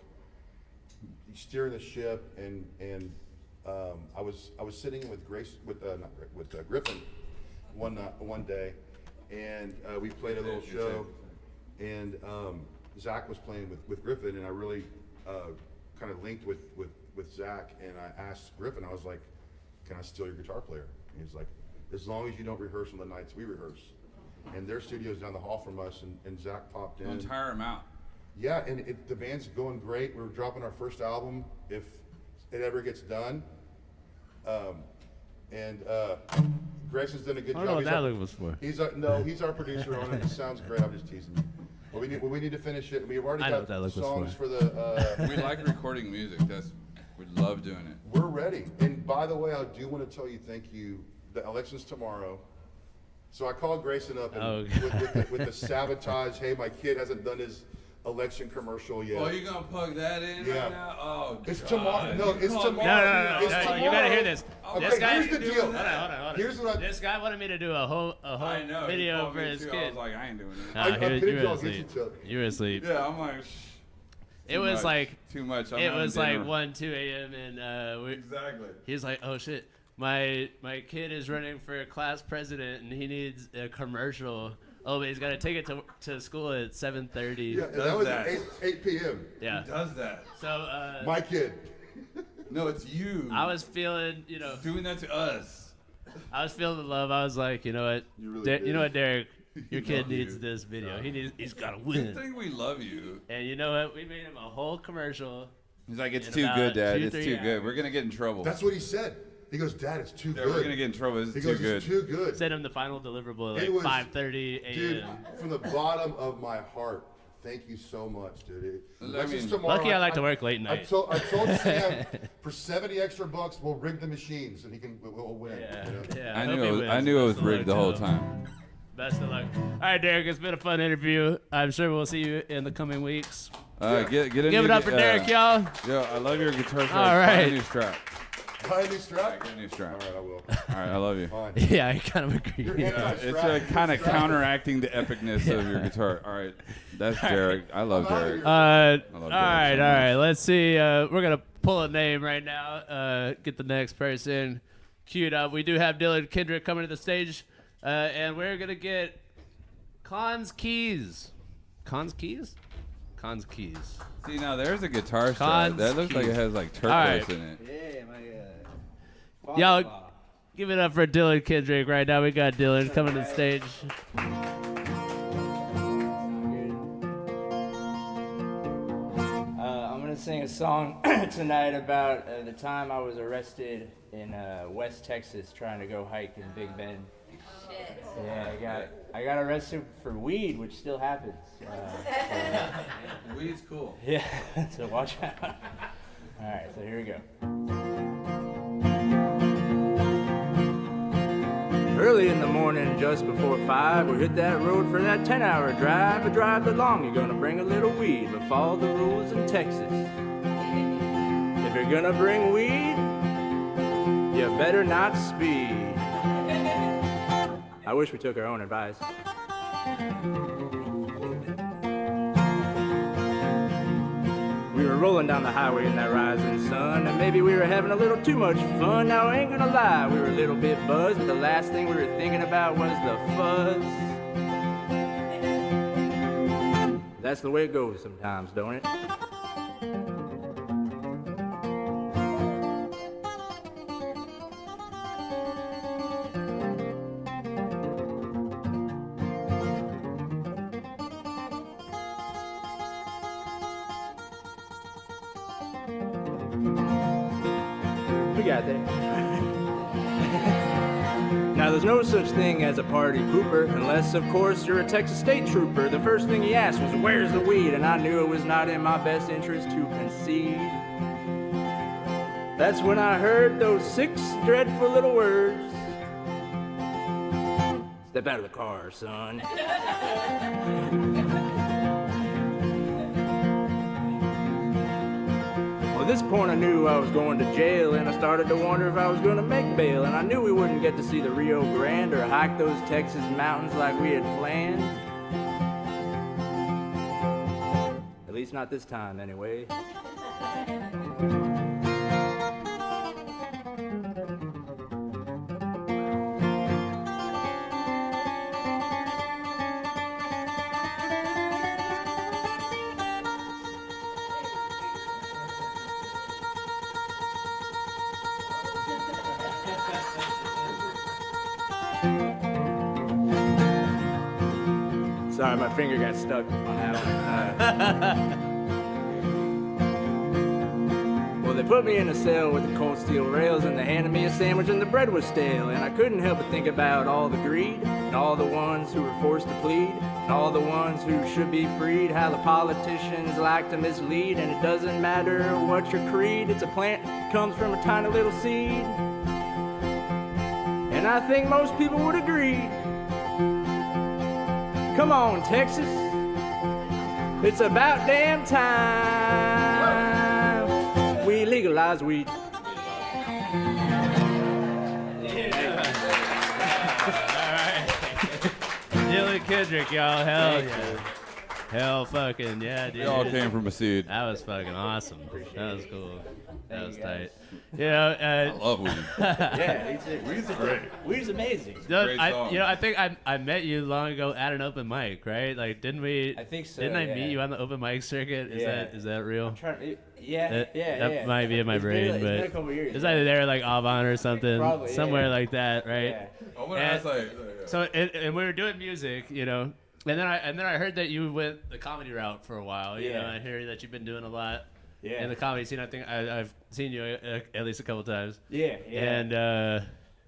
steering the ship. And I was sitting with Grayson, with Griffin one day, and we played a little show, and Zach was playing with Griffin, and I really kind of linked with Zach, and I asked Griffin, I was like, can I steal your guitar player? And he's like, as long as you don't rehearse on the nights we rehearse. And their studio's down the hall from us, and Zach popped in. Don't tire him out. Yeah, and the band's going great. We're dropping our first album if it ever gets done. Grayson's done a good I don't job. know what that look was for. He's our producer on it. It sounds great. I'm just teasing you. But we need to finish it. We've already I know got what that look was songs for. for the. We like recording music. We love doing it. We're ready. And by the way, I do want to tell you thank you. The election's tomorrow. So I called Grayson up and with the sabotage, hey, my kid hasn't done his election commercial yet. Oh, you gonna plug that in Yeah. right now? Oh, It's God. tomorrow. No, it's called me. tomorrow. No, It's you tomorrow. gotta hear this. Okay, This guy, here's the deal. Hold on. Here's what I. This guy wanted me to do a whole I know. he video called for me his too. I kid. was like, I ain't doing it. Nah, I you pitted were y'all against asleep. each other. You were asleep. Yeah, I'm like, It was much. like too much. I'm it having was dinner. like 1, 2 a.m. and Exactly. he's like, oh shit, my kid is running for class president and he needs a commercial. Oh, but he's got to take it to school at 7:30. Yeah, and does that was that. at 8 p.m. Yeah. Who does that? So My kid. No, it's you. I was feeling, doing that to us. I was feeling the love. I was like, you know what, You really did. you know what, Derek, Your kid Love you. needs this video. He's got to Good win. thing we love you. And you know what? We made him a whole commercial. He's like, it's In too about good, Dad. 2-3 It's too good. hours. We're gonna get in trouble. That's what he said. He goes, Dad, it's too Yeah, good. we're gonna get in trouble. This He is goes, too good. it's too good. Sent him the final deliverable at It like was- 5:30 Dude, a.m. from the bottom of my heart, thank you so much, dude. I mean, Lucky I like to work late night. I told Sam for $70 extra, we'll rig the machines and we'll win. Yeah, you know? yeah. I hope knew he it was, wins. I knew it was Best of rigged luck the to whole him. time. Best of luck. All right, Derryck, it's been a fun interview. I'm sure we'll see you in the coming weeks. Get a Give new it up for Derryck, y'all. Yo, I love your guitar strap. All Buy right. a new strap. Buy a new strap? Get a new All strap. right, I will. All right, I love you. Fine. Yeah, I kind of agree. You're It's anti-strap. kind of counteracting the epicness of your guitar. All right, that's Derryck. I love I'm outta Derryck. here. All Derryck right, so all right. much. Let's see. We're going to pull a name right now. Get the next person queued up. We do have Dylan Kendrick coming to the stage. And we're going to get Conz keys. Conz keys? Conz keys. See, now there's a guitar strap. Conz That looks like keys. it has like turquoise right. in it. Yeah, my Y'all, give it up for Dylan Kendrick right now. We got Dylan coming to the stage. I'm gonna sing a song tonight about the time I was arrested in West Texas trying to go hike in Big Bend. Yeah, I got arrested for weed, which still happens. Weed's cool. Yeah, so watch out. All right, so here we go. Early in the morning, just before 5, we hit that road for that 10-hour drive. A drive that long, you're gonna bring a little weed, but follow the rules in Texas. If you're gonna bring weed, you better not speed. I wish we took our own advice. We were rolling down the highway in that rising sun, and maybe we were having a little too much fun. Now I ain't gonna lie, we were a little bit buzzed, but the last thing we were thinking about was the fuzz. That's the way it goes sometimes, don't it? We got there. Now, there's no such thing as a party pooper, unless, of course, you're a Texas State trooper. The first thing he asked was, "Where's the weed?" And I knew it was not in my best interest to concede. That's when I heard those 6 dreadful little words. Step out of the car, son. Well, at this point I knew I was going to jail, and I started to wonder if I was going to make bail. And I knew we wouldn't get to see the Rio Grande or hike those Texas mountains like we had planned. At least not this time, anyway. Sorry, my finger got stuck on that one. Well, they put me in a cell with the cold steel rails, and they handed me a sandwich, and the bread was stale. And I couldn't help but think about all the greed, and all the ones who were forced to plead, and all the ones who should be freed. How the politicians like to mislead, and it doesn't matter what your creed. It's a plant that comes from a tiny little seed. And I think most people would agree. Come on, Texas. It's about damn time we legalize weed. Dylan Kendrick, y'all. Hell yeah. Hell fucking yeah, dude. We all came from a seed. That was fucking awesome. That was cool. That was tight. You know, I love weed. Yeah, Weed's great. weed's amazing. Great song. I think I met you long ago at an open mic, right? Like, didn't we? I think so, Didn't I yeah. meet you on the open mic circuit? Is that real? Yeah. That might be in my brain, it's been a but couple years. it's either there, like Avon or something, Probably, yeah. somewhere like that, right? Yeah. I want to And- ask, like, So and we were doing music, you know, and then I heard that you went the comedy route for a while. You know, I hear that you've been doing a lot in the comedy scene. I think I've seen you at least a couple times. Yeah. And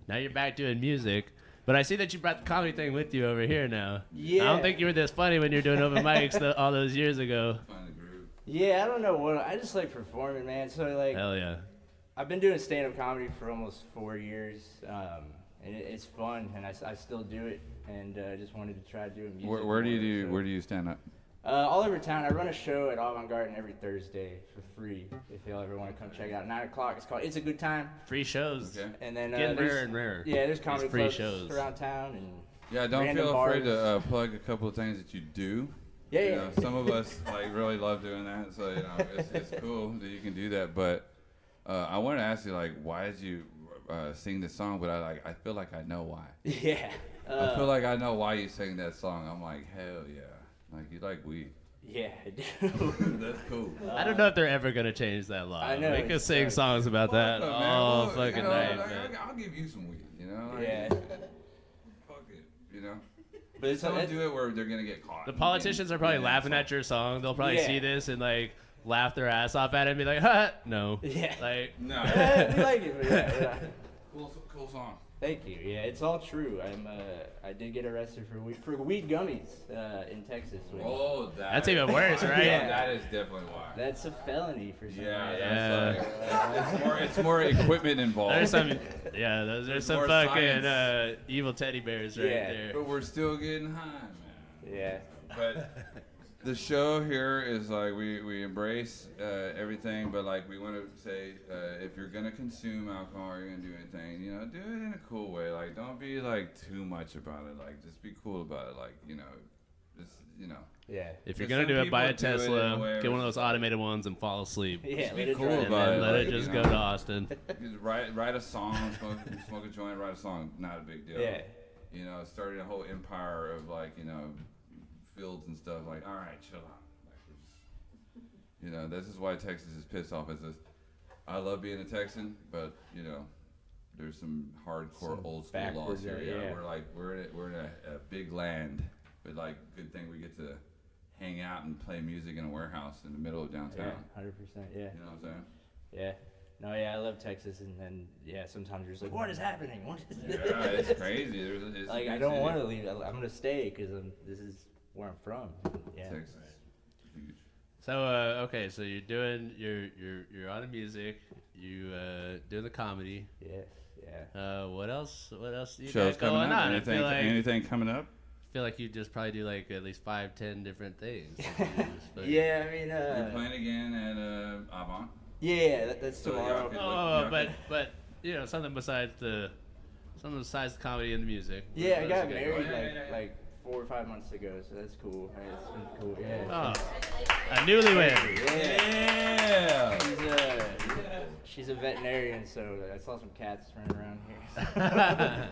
now you're back doing music. But I see that you brought the comedy thing with you over here now. Yeah. I don't think you were this funny when you were doing open mics all those years ago. Yeah, I don't know what. I just like performing, man. So like, Hell yeah. I've been doing stand-up comedy for almost 4 years, and it's fun, and I still do it, and I just wanted to try doing music. Where do you stand up? All over town. I run a show at Avant Garden every Thursday for free. If y'all ever want to come check it out, 9 o'clock. It's called It's a Good Time. Free shows. Okay. And then Getting rarer and rarer. Yeah, there's comedy free clubs shows around town, and Yeah, don't random feel afraid bars. to plug a couple of things that you do. Yeah, You yeah. know, some of us like really love doing that, so you know it's cool that you can do that. But I want to ask you, like, why did you sing this song? But I feel like I know why. Yeah. I feel like I know why you sang that song. I'm like, hell yeah, like you like weed. Yeah, I do. That's cool. I don't know if they're ever gonna change that law. I know, We could it's sing like- songs about that Fuck it, man. all Well, fucking you know, night. like, man. I'll give you some weed. You know. Like, Yeah. Fuck it. You know. But it's Don't do it where they're gonna get caught. The politicians are probably laughing at your song. They'll probably Yeah. see this and like laugh their ass off at it and be like, "Ha, no." Yeah. Like, No. we like it, but yeah. Cool song. Thank you. Yeah, it's all true. I did get arrested for weed gummies in Texas. Which, Oh, that's even worse, right? Yeah. That is definitely why. That's a felony for some Yeah, reason. that's like, it's more equipment involved. There's some, there's some more fucking science. evil teddy bears right Yeah. there. But we're still getting high, man. Yeah. But the show here is like we embrace everything, but like we want to say if you're gonna consume alcohol or you're gonna do anything, you know, do it in a cool way. Like don't be like too much about it. Like just be cool about it. Like you know, just you know. Yeah. If you're Because gonna do some it, buy a people do it in Tesla, a way get one of where those automated ones, and fall asleep. Yeah. be let it cool dry. And about then it, let it like, just you go know. to Austin. Just write a song, smoke a joint, write a song. Not a big deal. Yeah. You know, starting a whole empire of like you know, fields and stuff. Like all right, chill out. Like, we're just, you know, this is why Texas is pissed off. I love being a Texan, but you know, there's some hardcore old school laws backwards here. there, yeah. We're in a big land, but like good thing we get to hang out and play music in a warehouse in the middle of downtown. Yeah. 100%. Yeah. You know what I'm saying? Yeah. No, yeah, I love Texas, and then yeah, sometimes you're just like, what is happening? What is Yeah, it's crazy. It's like I don't want to leave. I'm gonna stay because this is where I'm from. Yeah. Texas. Huge. So okay, so you're doing you're on the music, you doing the comedy. Yes. Yeah. What else? What else do you Shows got going coming up. on? Anything, anything coming up? I feel like you just probably do like at least 5-10 different things. Yeah, I mean, You're playing again at Avant. yeah, that's So, tomorrow. yeah, Oh, but you know something besides the comedy and the music. Yeah, I What got else you married going? like 4 or 5 months ago, so that's cool. Right, it's been cool. Yeah. Oh, a newlywed. Yeah. Yeah. She's a veterinarian, so I saw some cats running around here.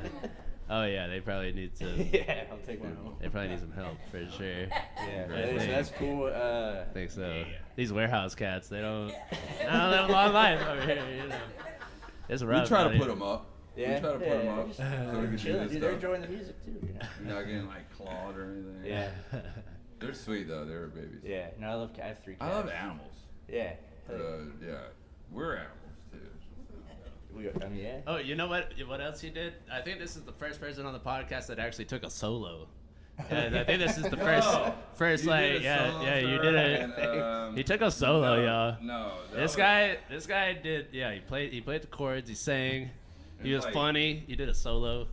Oh yeah, they probably need to. Yeah, I'll take one home. They probably need some help for sure. Yeah, I so think. that's cool. I think so. These warehouse cats, they don't have a long life over here. You know, it's rough. We try out to put here. them up. Yeah, We try to put them up. just So we can do chilling, this dude. They're stuff. enjoying the music too. You know? You're not getting like clawed or anything. Yeah. They're sweet though. They're babies. Yeah. No, I love. I have 3 cats. I love animals. Yeah. Yeah. We're animals too. I mean, yeah. Oh, you know what? What else you did? I think this is the first person on the podcast that actually took a solo. And I think this is the first You like did a solo, yeah you sir, did it. and, He took a solo, y'all. No. This guy did. Yeah, he played the chords. He sang. He was like- funny. He did a solo.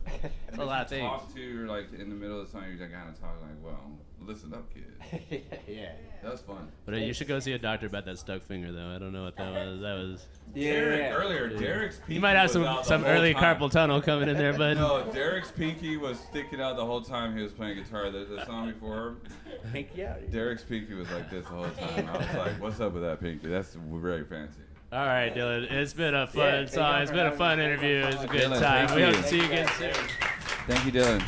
It's a lot of things. Talk to you're like in the middle of the song. You're kind of talking like, well, listen up, kid. Yeah. That was fun. But you should go see a doctor about that stuck finger, though. I don't know what that was. That was. Derryck earlier. Derryck's pinky. You might have was out the some whole early time. carpal tunnel coming in there, bud. No, Derryck's pinky was sticking out the whole time he was playing guitar. The song before, Pinky out. Derryck's pinky was like this the whole time. I was like, what's up with that pinky? That's very fancy. All right, Dylan. It's been a Yeah, fun thank song. y'all It's for been a having fun me. interview. It's a good Dylan, time. thank We hope you. to see you again soon. Thank you, Dylan.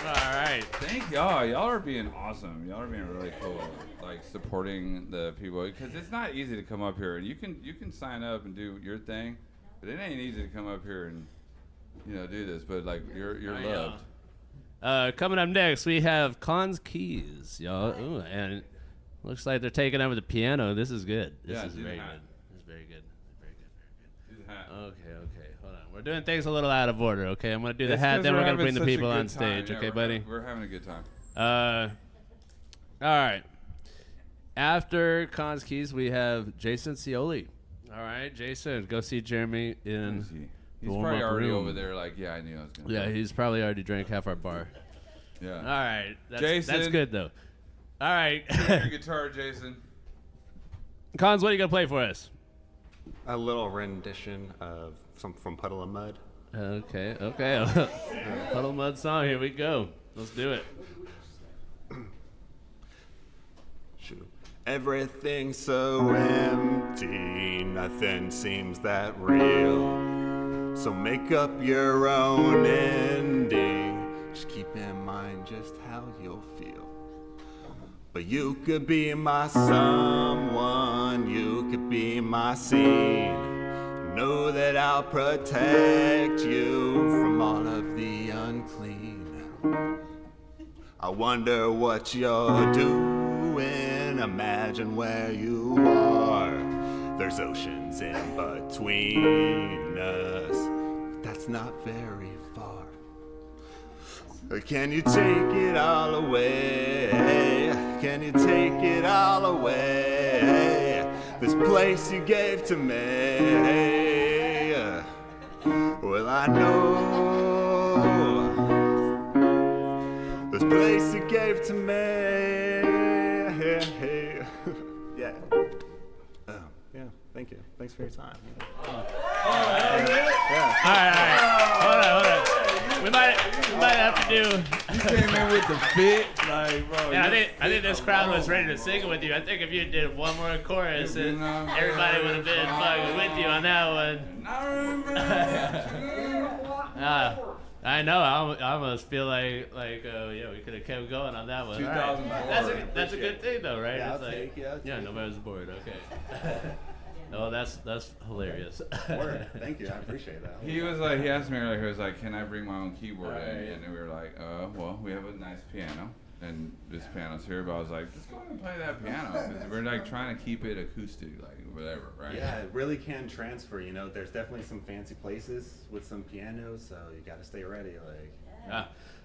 All right. Thank y'all. Y'all are being awesome. Y'all are being really cool. Like supporting the people because it's not easy to come up here. And you can sign up and do your thing, but it ain't easy to come up here and do this. But like you're Oh, yeah. loved. Coming up next, we have Conz keys, y'all. Ooh, and looks like they're taking over the piano. This is good. This is very good. This is very good. Very good. Okay. Hold on. We're doing things a little out of order, okay? I'm going to do the hat, then we're going to bring the people on stage, okay, buddy? We're having a good time. All right. After Conz keys, we have Jason Ciolli. All right, Jason, go see Jeremy in He's probably already over there like, yeah, I knew I was going to. Yeah, he's probably already drank half our bar. Yeah. All right. Jason. That's good, though. All right. Your guitar, Jason. Conz, what are you going to play for us? A little rendition of some from Puddle of Mud. Okay. Puddle Mud song. Here we go. Let's do it. Shoot. Everything's so empty, nothing seems that real. So make up your own ending. Just keep in mind just how you'll feel. But you could be my someone, you could be my scene. Know that I'll protect you from all of the unclean. I wonder what you're doing. Imagine where you are. There's oceans in between us, but that's not very far. Can you take it all away? Can you take it all away? This place you gave to me. Well, I know this place you gave to me. Yeah. Yeah. Thank you. Thanks for your time. All right. Hold on. We might have to do. You came in with the fit, like, bro. Yeah, I think this crowd was ready to sing with you. I think if you did one more chorus, and everybody would have been fucking with you on that one. I remember. I know. I almost feel like yeah, we could have kept going on that one. 2004. That's a good thing, though, right? Yeah, It's I'll like, take it. yeah, nobody was bored. Okay. Oh, that's hilarious. Word. Thank you. I appreciate that. He was like, he asked me earlier, he was like, can I bring my own keyboard in? And we were like, well, we have a nice piano. And this piano's here, but I was like, just go ahead and play that piano. Because we're like trying to keep it acoustic, like whatever, right? Yeah, it really can transfer. You know, there's definitely some fancy places with some pianos, so you got to stay ready. Like.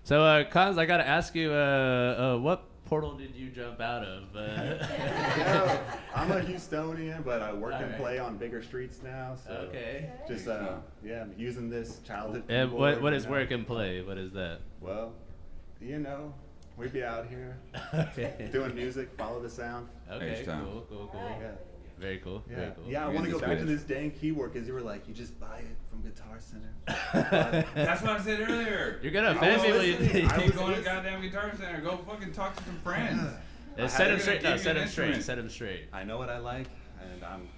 So, Conz, I got to ask you, what portal did you jump out of? I'm a Houstonian, but I work and play on bigger streets now. So Okay. Just yeah, I'm using this childhood. And keyboard, what is work and play? What is that? Well, you know, we be out here Okay. doing music, follow the sound. Okay. H-Town. Cool. Yeah. Very cool. Yeah, Very cool. yeah. I want to go Music's back to good. this dang keyboard because you were like, you just buy it from Guitar Center. That's what I said earlier. You're gonna offend people. You Keep going to goddamn Guitar Center. Go fucking talk to some friends. set him They're straight. gonna No, give set you him an straight. instrument. Set him straight. I know what I like, and I'm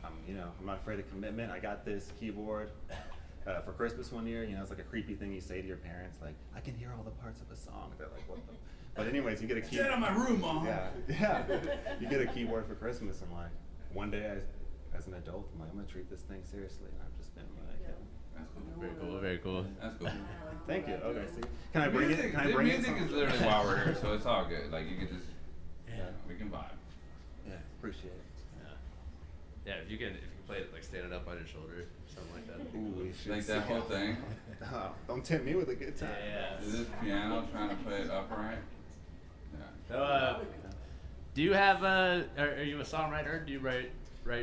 not afraid of commitment. I got this keyboard for Christmas one year. You know, it's like a creepy thing you say to your parents, like, I can hear all the parts of a song. They're like, what the? But anyways, you get a keyboard. Get out of my room, Mom. Yeah. You get a keyboard for Christmas, and like one day, as an adult, I'm like, I'm gonna treat this thing seriously, and I've just been like, That's cool. Very cool. That's cool. thank you. Okay, see, can I bring it? Can I bring it? Music is literally why we're here, so it's all good. Like you can just, we can vibe. Yeah, appreciate it. Yeah, if you can play it like standing up on your shoulder, something like that. Ooh, we should Like that see whole it. thing. Oh, don't tempt me with a good time. Yeah. Is this piano trying to play it upright? Yeah. So, do you have are you a songwriter? Do you write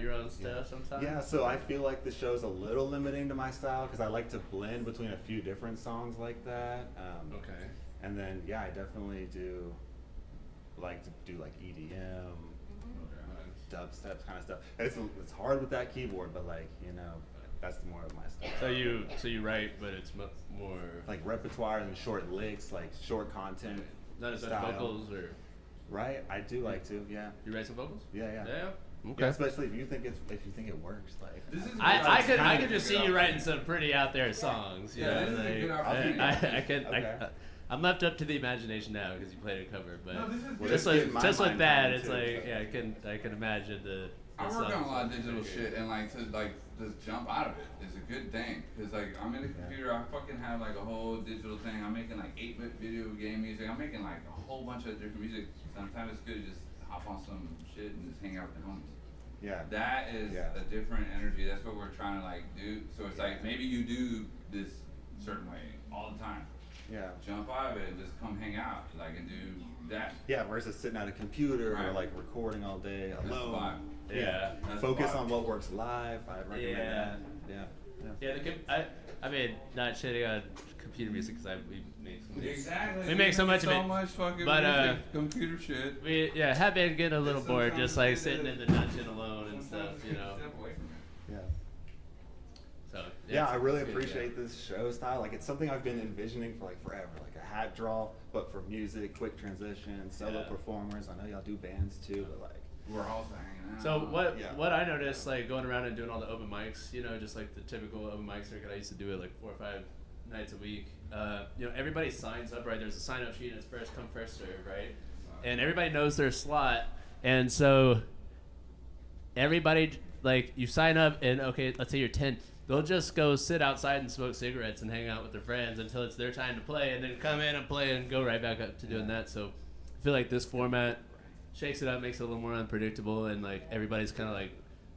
your own stuff sometimes? Yeah, so I feel like the show's a little limiting to my style because I like to blend between a few different songs like that. Okay. And then, yeah, I definitely do like to do like EDM, dubstep kind of stuff. It's hard with that keyboard, but like, you know, that's more of my style. So you write, but it's more Like repertoire and short licks, like short content. not as much style. vocals or Right, I do like to, yeah. you write some vocals? Yeah. Yeah. Yeah, especially if you think it works, like. This is I kinda could just see you writing some pretty out there songs. You Yeah, know, this is a like, good opportunity. I'm left up to the imagination now because you played a cover, but No, this is Well, just this is with my just with mind that, time, it's too, like so. yeah, I can imagine I work on a lot of digital shit, and like to just jump out of it is a good thing. Cause like I'm in the computer, I fucking have like a whole digital thing. I'm making like 8-bit video game music. I'm making like a whole bunch of different music. Sometimes it's good to just hop on some shit and just hang out with the homies. Yeah. That is a different energy. That's what we're trying to like do. So it's like maybe you do this certain way all the time. Yeah. Jump out of it and just come hang out, like, and do that. Yeah, versus sitting at a computer or Right. like recording all day That's the alone. vibe. Yeah. That's Focus the vibe. on what works live. I recommend that. Yeah. I mean, not shitting on computer music because we make some. Exactly. We make so much of it. So much fucking But, music, computer shit. We have been getting a little bored, Sometimes just like it's sitting in the dungeon alone and stuff, you know. Step away from it. Yeah. So Yeah, I really it's good, appreciate this show style. Like, it's something I've been envisioning for like forever, like a hat draw, but for music, quick transition, solo Yeah. performers. I know y'all do bands too, but like, We're also hanging out. So Yeah. what I noticed, like going around and doing all the open mics, you know, just like the typical open mic circuit. I used to do it like 4 or 5 nights a week. You know, everybody signs up, right? There's a sign up sheet. And it's first come, first serve, right? And everybody knows their slot, and so everybody, like, you sign up, and okay, let's say you're 10. They'll just go sit outside and smoke cigarettes and hang out with their friends until it's their time to play, and then come in and play and go right back up to doing that. So I feel like this format shakes it up, makes it a little more unpredictable, and like everybody's kind of like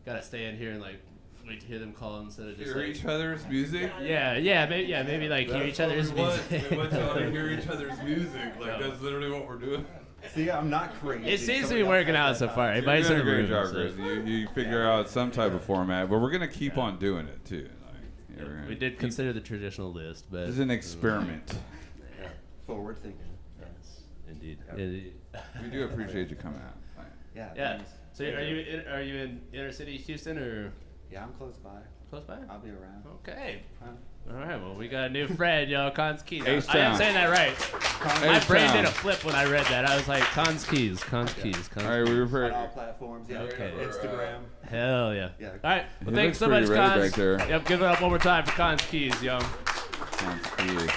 gotta stay in here and like wait to hear them call instead of just hear like, each other's music. maybe like hear each other's music. We want y'all to hear each other's music. Like that's literally what we're doing. see, I'm not crazy. It seems to be Somebody else working has out that so time. far. You're Everybody's doing in a a great room, job, so- Grayson. You figure out some type of format, but we're gonna keep on doing it too. Like, we're gonna We did keep- consider the traditional list, but This is an experiment. Forward thinking. Yes, indeed. Yep. Indeed. We do appreciate you coming out. Like, Yeah. Yeah. thanks. So are you in inner city Houston or Yeah, I'm close by. close by? I'll be around. Okay. Huh? All right. Well, we got a new friend, y'all. Conz Keys. I am H-Town. saying that right. My brain H-Town. did a flip when I read that. I was like, Conz Keys, Conz Keys, Conz. All right, we were On pretty. all platforms. Yeah. Okay. Instagram. Hell yeah. Yeah. All right. Well, He thanks looks so much, pretty ready Conz. back there. Yep. Give it up one more time for Conz Keys, yo.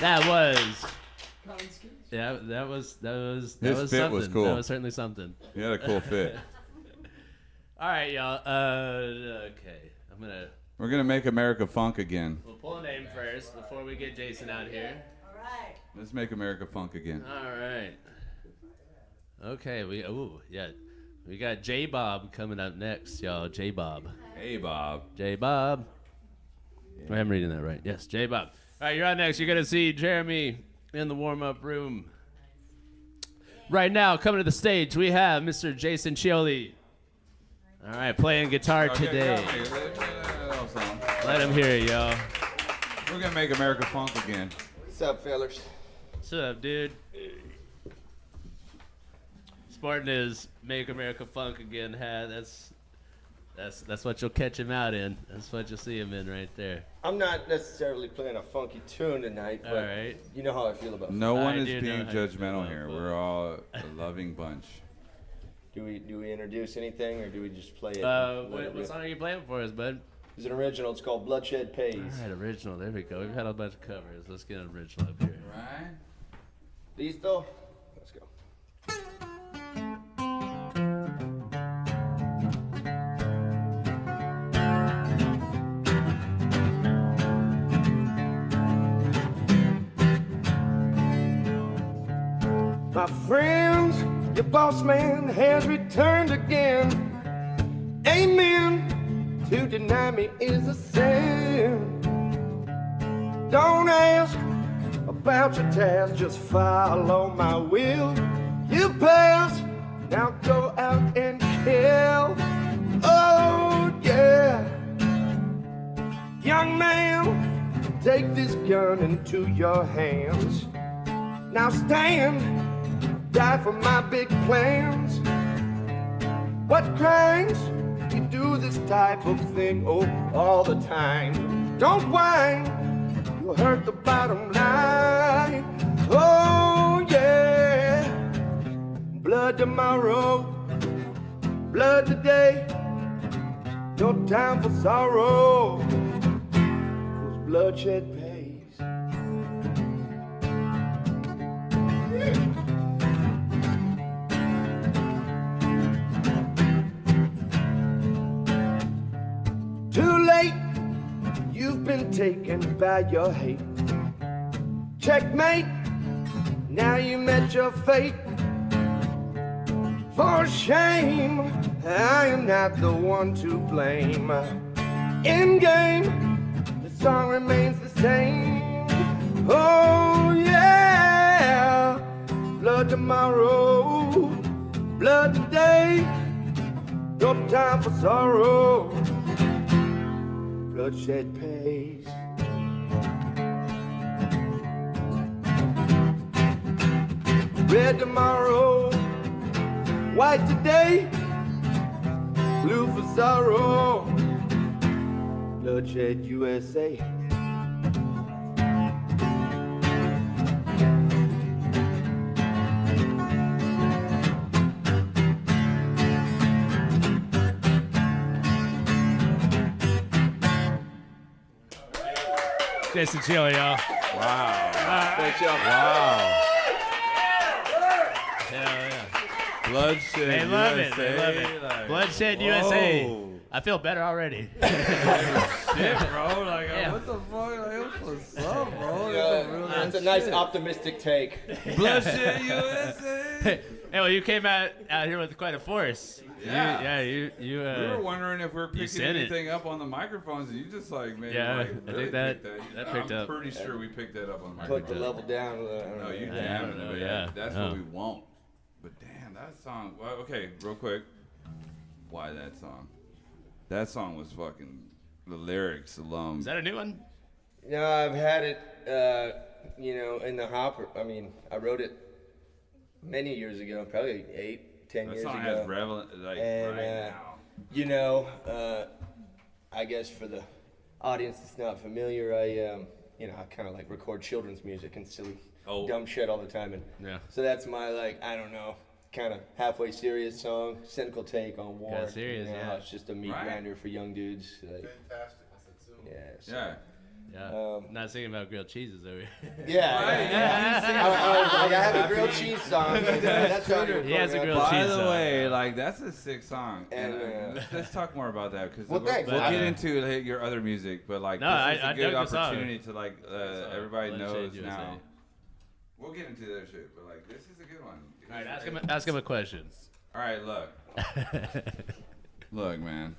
That was. Yeah, that was His was fit something. was cool. That was certainly something. You had a cool fit. All right, y'all. Okay. We're gonna make America funk again. We'll pull a name first before we get Jason out here. All right. Let's make America funk again. All right. Okay. We got J Bob coming up next, y'all. J Bob. Hey, Bob. J Bob. I am reading that right. Yes, J Bob. All right, you're on next. You're gonna see Jeremy in the warm-up room. Right now, coming to the stage, we have Mr. Jason Ciolli. All right, playing guitar today. Let him hear it, y'all. We're gonna make America funk again. What's up, fellas? What's up, dude? Sporting his "Make America Funk Again" hat. That's what you'll catch him out in. That's what you'll see him in right there. I'm not necessarily playing a funky tune tonight, but All right. you know how I feel about No I one is do know being how you feel judgmental about here. funk. We're all a loving bunch. Do we introduce anything, or do we just play it? What song are you playing for us, bud? It's an original. It's called Bloodshed Pays. All right, original. There we go. We've had a bunch of covers. Let's get an original up here. Right? Listo? Let's go. My friends, your boss man has returned again. Amen. To deny me is a sin. Don't ask about your task, just follow my will. You pass, now go out and kill. Oh yeah. Young man, take this gun into your hands. Now stand, die for my big plans. What crimes? You do this type of thing, oh, all the time. Don't whine, you'll hurt the bottom line. Oh yeah, blood tomorrow, blood today. No time for sorrow, 'cause bloodshed pays. been taken by your hate. Checkmate, now you met your fate. For shame, I am not the one to blame. In game, the song remains the same. Oh yeah, blood tomorrow, blood today, no time for sorrow. Bloodshed pays. Red tomorrow, white today, blue for sorrow. Bloodshed USA. Jason Ciolli, y'all. Wow. Thanks, y'all. Wow. Hell yeah. Bloodshed They love it. USA. They love it. Like, Bloodshed whoa. USA. I feel better already. Shit, bro. Like, Yeah. what the fuck? Like, what's up, bro? It's a nice optimistic take. Bloodshed USA. Hey, well, you came out here with quite a force. Yeah. You We were wondering if we were picking said it. anything up on the microphones, and you just like, man, Yeah, like, I really think that picked I'm up. pretty sure we picked that up on the microphones. Put the level down. No, you I damn don't know, it. yeah. That's No. what we want. But damn, that song. Well, okay, real quick. Why that song? That song was fucking the lyrics alone. Is that a new one? No, I've had it, in the hopper. I mean, I wrote it many years ago, probably 8-10 That years song ago. has relevant, like And, right now. I guess for the audience that's not familiar, I kind of like record children's music and silly, dumb shit all the time. And Yeah. so that's my, kind of halfway serious song, cynical take on war. Yeah, serious, yeah. It's just a meat Right. grinder for young dudes. Fantastic. Yeah. So, Yeah. Yeah. Not singing about grilled cheeses over here. Yeah. I have a grilled cheese song. That's on your He has a program. grilled By cheese the song. way, like that's a sick song. And, let's talk more about that because Well, thanks. we'll I- get into your other music, but like No, this is I a good dug the song. opportunity to like everybody Bloodshed knows USA. now. We'll get into that shit, but like this is a good one. All right, ask him a question. All right, look. Look, man.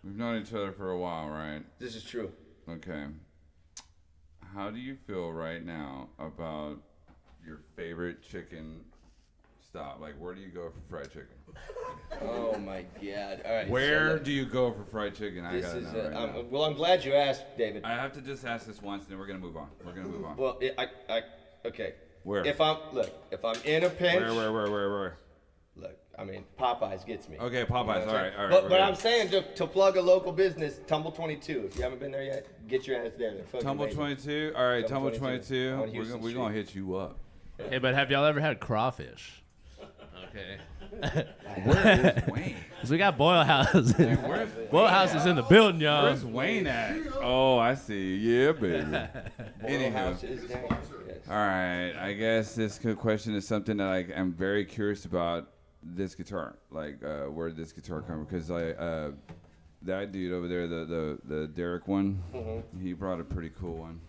We've known each other for a while, right? This is true. Okay. How do you feel right now about your favorite chicken stop? Like, where do you go for fried chicken? Oh my God! All right. Where do you go for fried chicken? I This gotta is know right now. well. I'm glad you asked, David. I have to just ask this once, and then we're gonna move on. Well, okay. Where? If I'm in a pinch. Where? Look, I mean, Popeyes gets me. Okay, Popeyes. All right. But I'm saying to plug a local business, Tumble 22. If you haven't been there yet, get your ass there. They're fucking Tumble amazing. 22. All right, Tumble Tumble 22. on Houston We're gonna hit you up. Hey, but have y'all ever had crawfish? Okay. Where is Wayne? 'Cause we got Boyle House. Boyle House is in the building, y'all. Where's Wayne at? Oh, I see. Yeah, baby. Boyle House is down. Yes. All right. I guess this question is something that I'm very curious about. This guitar, like where did this guitar come from? Because that dude over there, the Derryck one, he brought a pretty cool one.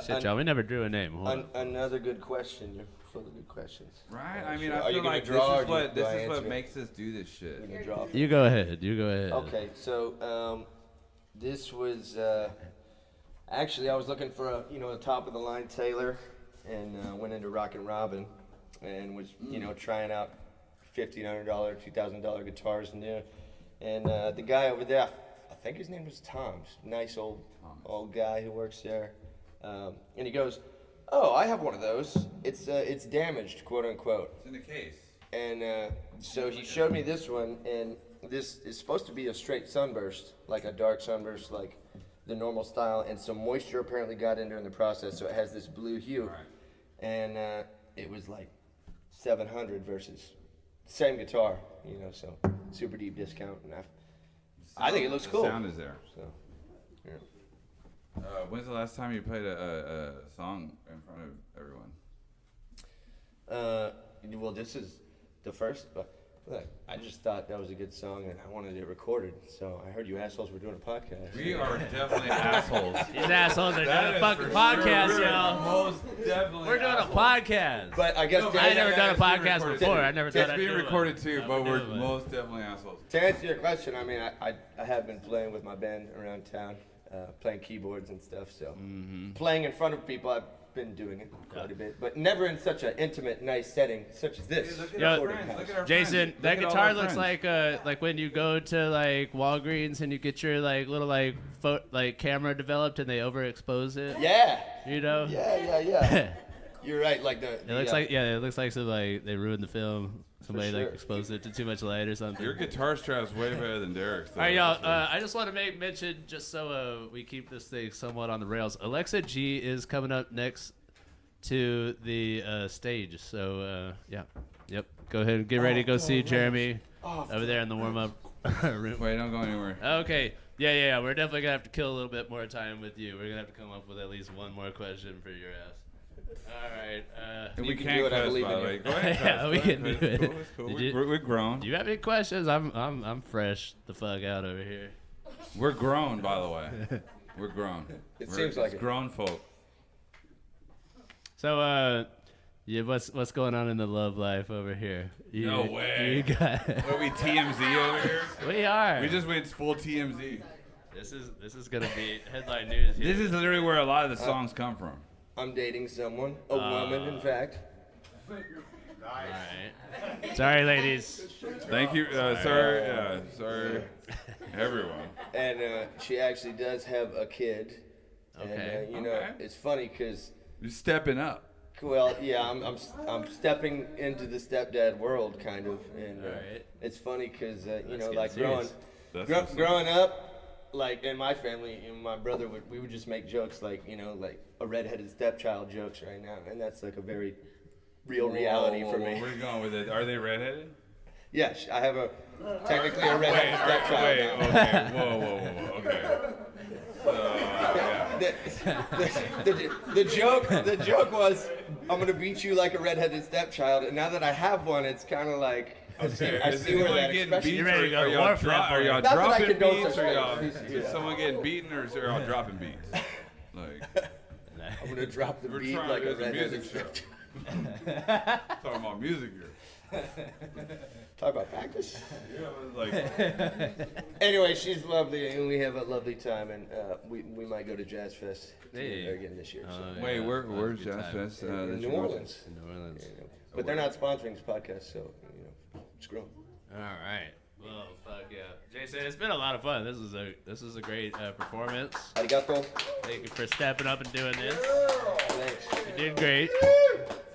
Shit, y'all, we never drew a name. Hold on. Another good question. You're full of good questions. Right. I mean, Are I you feel gonna like draw or this do I is what answer? makes us do this shit. You're gonna draw. You go ahead. Okay, so this was actually I was looking for a top of the line Taylor, and went into Rockin' Robin, and was trying out $1,500, $2,000 guitars in there, and the guy over there, I think his name was Tom, nice old guy who works there, and he goes, "Oh, I have one of those. It's damaged, quote unquote." It's in the case. And so he showed me this one, and this is supposed to be a straight sunburst, like a dark sunburst, like the normal style, and some moisture apparently got in during the process, so it has this blue hue. Right. And it was like $700 versus same guitar, so super deep discount, and I think it looks cool. The sound is there. So, yeah. When's the last time you played a song in front of everyone? Well, this is the first, but Look, I just thought that was a good song and I wanted it recorded. So I heard you assholes were doing a podcast. We are definitely assholes. These assholes are doing a fucking podcast, y'all. Most definitely. We're doing a podcast. But I guess I never done a podcast before. I never thought I'd It's being do recorded one. too, No, but we're do it. most definitely assholes. to answer your question, I mean, I have been playing with my band around town, playing keyboards and stuff. So playing in front of people, I've been doing it quite a bit, but never in such an intimate, nice setting such as this. Look at Yo, our friends. Look at our Jason, friends. that Look at all guitar our looks friends. like when you go to like Walgreens and you get your like little like camera developed and they overexpose it. Yeah. You know? Yeah. You're right. Like the. It looks like it looks like so like they ruined the film. Somebody sure. like exposed it to too much light or something. Your guitar strap's way better than Derryck's. All right, y'all. I just want to make mention, just so we keep this thing somewhat on the rails. Alexa G is coming up next to the stage. So yeah, yep. Go ahead and get ready to go see Jeremy over there in the warm up room. Wait, don't go anywhere. Okay. Yeah. We're definitely gonna have to kill a little bit more time with you. We're gonna have to come up with at least one more question for your ass. All right. And You we can can't do it, I cuss, believe by in the you. way. Go ahead. Yeah, cuss. we Go can ahead. do It's it. cool, it's cool. Did We're grown. Do you have any questions? I'm fresh the fuck out over here. We're grown, by the way. We're grown. It We're seems like just it. grown folk. So yeah, what's going on in the love life over here? No way. You got Are we TMZ over here? We are. We just went full TMZ. This is gonna be headline news here. This is literally where a lot of the songs come from. I'm dating someone, a woman, in fact. All right. Sorry, ladies. Thank you. Sorry, everyone. And she actually does have a kid. Okay. And, it's funny because, You're stepping up. well, yeah, I'm stepping into the stepdad world, kind of. And Alright. it's funny because, get like serious. growing up, like in my family, my brother we would just make jokes like, like a redheaded stepchild jokes right now. And that's like a very real reality for me. Where are you going with it? Are they redheaded? Yes, I have technically a redheaded stepchild. Wait, now. okay. Whoa, okay. The joke was, I'm gonna beat you like a redheaded stepchild, and now that I have one, it's kind of like I see where that expression. You ready to go to Are warfare? y'all Not that I dropping condone beats, such or y'all things. is someone getting beaten, or is y'all dropping beats? Like, I'm gonna drop the we're beat trying like to a do the redheaded music show. stepchild. Talking about music here. Talk about practice. Yeah, like, Anyway, she's lovely, and we have a lovely time, and we might go to Jazz Fest together again this year. So. wait, where's Jazz Fest? In New Orleans. New Orleans. But they're not sponsoring this podcast, so screw 'em. All right. Well, fuck yeah, Jason. It's been a lot of fun. This is a great performance. Arigato. Thank you for stepping up and doing this. Thanks. You did great.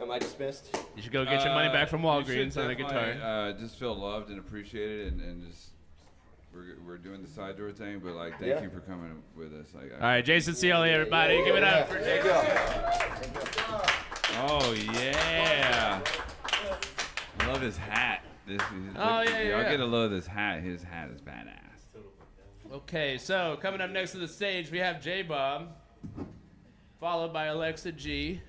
Am I dismissed? You should go get your money back from Walgreens on a guitar. Just feel loved and appreciated, and just we're doing the side door thing, but like thank you for coming with us. Like, All right, Jason Ciolli, everybody, give it up for Thank Jason. you. oh yeah, love his hat. Y'all get a load of this hat. His hat is badass. Okay, so coming up next to the stage, we have J Bob, followed by Alexa G.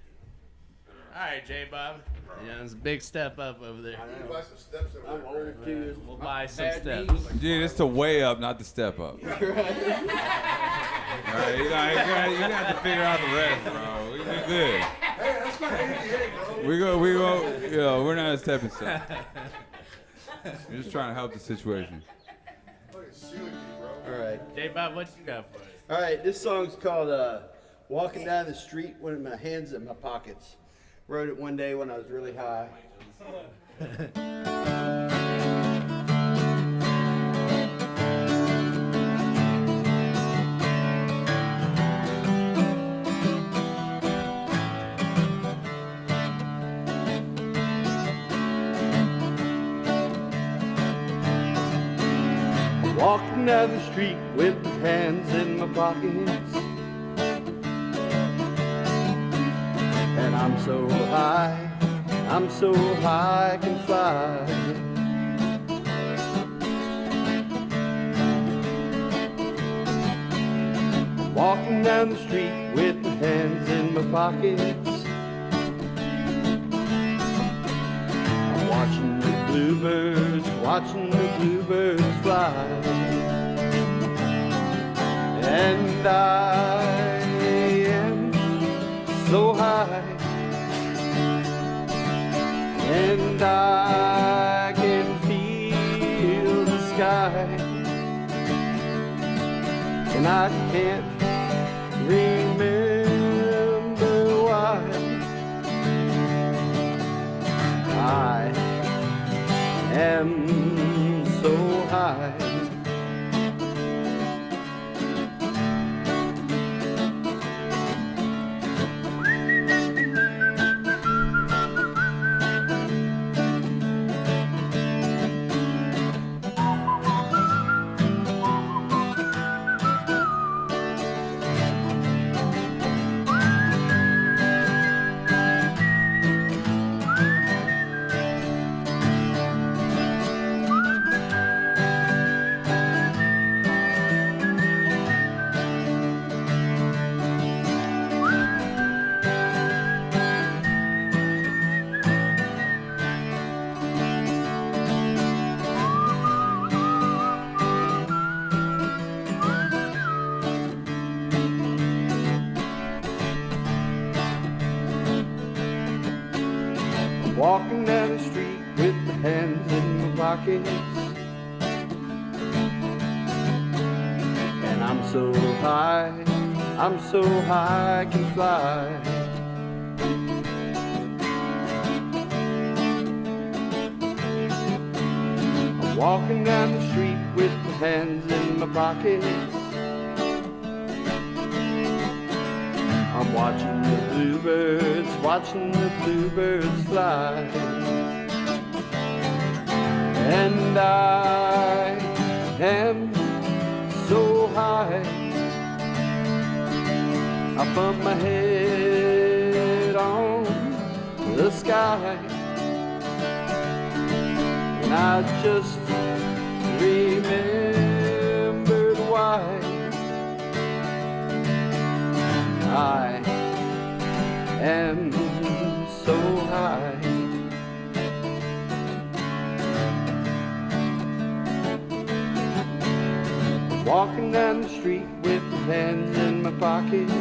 All right, J Bob. Yeah, it's a big step up over there. We'll buy some steps. Dude, it's the way up, not the step up. All right, you're gonna have to figure out the rest, bro. We good. We go. We're not a stepping stone. We're just trying to help the situation. All right. J Bob, what you got for us? All right, this song's called Walking Down the Street with My Hands in My Pockets. Wrote it one day when I was really high. Walking down the street with my hands in my pockets, and I'm so high I can fly. I'm walking down the street with my hands in my pockets, I'm watching the bluebirds watching the bluebirds fly. And I am so high, and I can feel the sky, and I can't remember why. I am so high. Walking down the street with my hands in my pockets, and I'm so high I can fly. I'm walking down the street with my hands in my pockets, I'm watching the bluebirds fly. And I am so high, I bump my head on the sky, and I just remembered why. I am so high. Walking down the street with my hands in my pockets,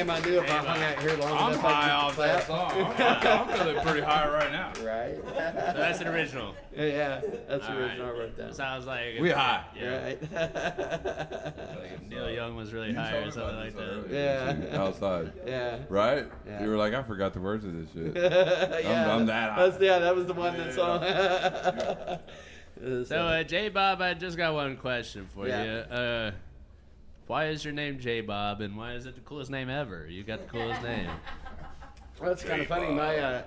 I knew if I hung out here long I'm enough, high I'd off that song. I'm feeling pretty high right now. Right. So that's an original. Yeah, that's the All original right. I wrote down. Sounds like We high. Yeah. Right. Like if Neil Young was really high or something like that. Yeah. Outside. Yeah. Right? Yeah. You were like, I forgot the words of this shit. Yeah, I'm that high. that was the one that song. So, J Bob, I just got one question for Yeah. you. Why is your name J Bob, and why is it the coolest name ever? You got the coolest name. Well, that's kind of funny. My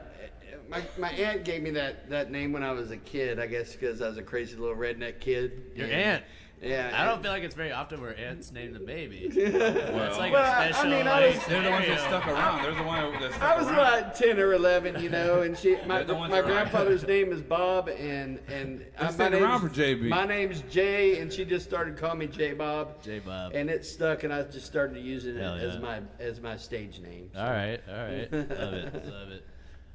aunt gave me that name when I was a kid. I guess because I was a crazy little redneck kid. Your aunt? Yeah. I don't feel like it's very often where aunts name the baby. Well, It's like well, a I special. mean, they're the ones that stuck around. They're the one that stuck I was around. about 10 or 11, and my the ones my that are- grandfather's name is Bob, and They my stayed around for JB. My name's Jay, and she just started calling me J Bob. J Bob. And it stuck, and I just started using it Hell yeah. as my stage name. So. All right. Love it.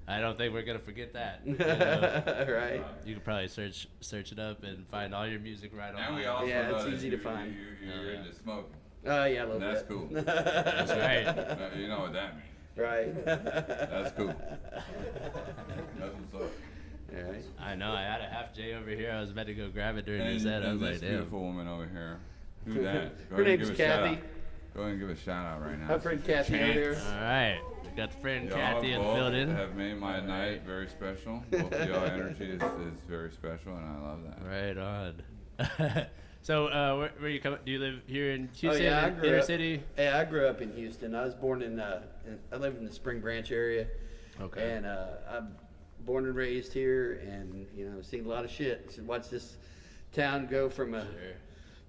I don't think we're gonna forget that. You know? Right. You could probably search it up and find all your music right on. And we also Yeah, know it's that easy to find. You're into smoking. Yeah, a little That's bit. cool. That's right. You know what that means. Right. That's cool. That's what's up. All right. I know. I had a half J over here. I was about to go grab it during And, the set. I was and like, this damn. beautiful woman over here. Who that? Go Her ahead and name's give a shout Kathy. out. Go ahead and give a shout out right now. Our friend Kathy over there. All right. We got the friend Y'all Kathy in the both building. have made my night very special. Both of y'all energy is very special, and I love that. Right on. So, where you come? Do you live here in Houston, Oh, yeah, I grew inner up- city? Yeah, I grew up in Houston. I was born I live in the Spring Branch area. Okay. And I'm born and raised here, and seen a lot of shit. So watch this town go from a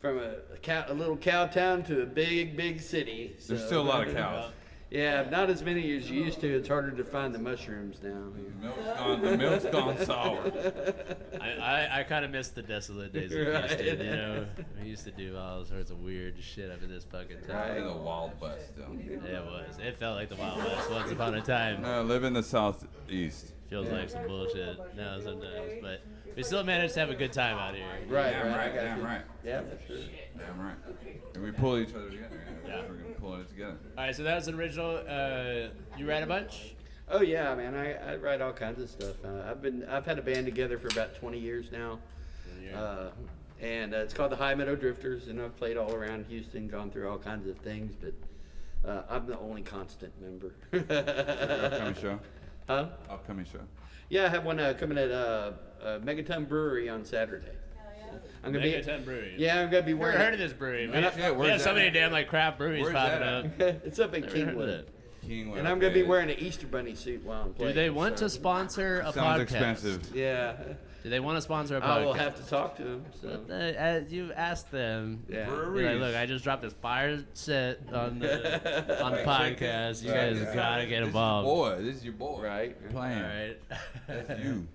from a little cow town to a big city. There's so- still a lot of cows. Yeah, not as many as you used to. It's harder to find the mushrooms now. The milk's gone sour. I kind of miss the desolate days of Houston. You know, we used to do all sorts of weird shit up in this fucking town. In the Wild West still. It was. It felt like the Wild West once upon a time. Live in the Southeast. Feels like some bullshit now sometimes, but we still managed to have a good time out here. Damn right. Yeah, for sure. Damn right. And we pull each other together. Yeah. We're gonna pull it together. All right, so that was the original. You write a bunch? Oh yeah, man. I write all kinds of stuff. I've had a band together for about 20 years now, and it's called the High Meadow Drifters, and I've played all around Houston, gone through all kinds of things, but I'm the only constant member. Upcoming show. Huh? Upcoming show. Yeah, I have one coming at Megaton Brewery on Saturday. I'm gonna Megaton Brewery. Yeah, I'm gonna be wearing. Never heard of this brewery. And We have so many damn like craft breweries Where's popping that up. It's up in Never heard of Kingwood. it. Kingwood. And I'm gonna be wearing an Easter Bunny suit while I'm playing. Do they want to sponsor a Sounds podcast? expensive. Yeah. Do they want to sponsor a podcast? I will have to talk to them. So. You asked them. Yeah. You're like, look, I just dropped this fire set on the podcast. You guys gotta get involved. This is your boy. Right. Playing. All right. That's you.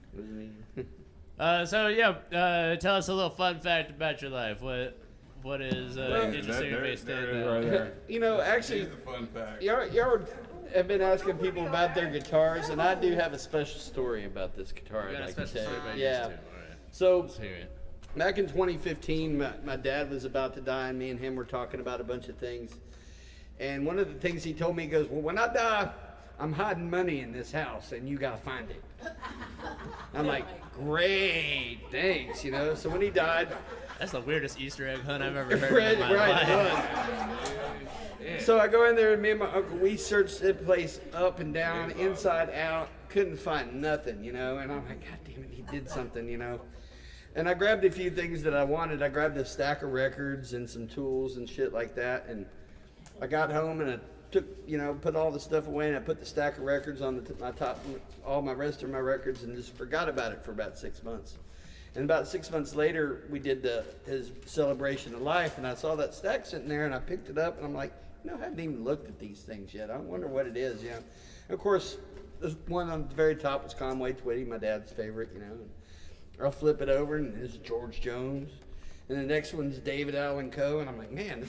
Tell us a little fun fact about your life. What is interesting or based in? You know, actually, Here's the fun fact. y'all have been asking people about their guitars, and I do have a special story about this guitar. You got I'd a like to special tell story you. about Yeah. yours too. All right. So Let's hear it. back in 2015, my dad was about to die, and me and him were talking about a bunch of things. And one of the things he told me, he goes, well, when I die, I'm hiding money in this house, and you got to find it. I'm like, great, thanks, you know. So when he died... That's the weirdest Easter egg hunt I've ever heard in my life. So I go in there, and me and my uncle, we searched the place up and down, inside out, couldn't find nothing, you know. And I'm like, God damn it, he did something, you know. And I grabbed a few things that I wanted. I grabbed a stack of records and some tools and shit like that. And I got home and I took, you know, put all the stuff away, and I put the stack of records on my top, all my rest of my records, and just forgot about it for about 6 months. And about 6 months later, we did his celebration of life, and I saw that stack sitting there, and I picked it up, and I'm like, you know, I haven't even looked at these things yet. I wonder what it is, you know. And of course, this one on the very top was Conway Twitty, my dad's favorite, you know. And I'll flip it over, and it's George Jones. And the next one's David Allen Coe, and I'm like, man,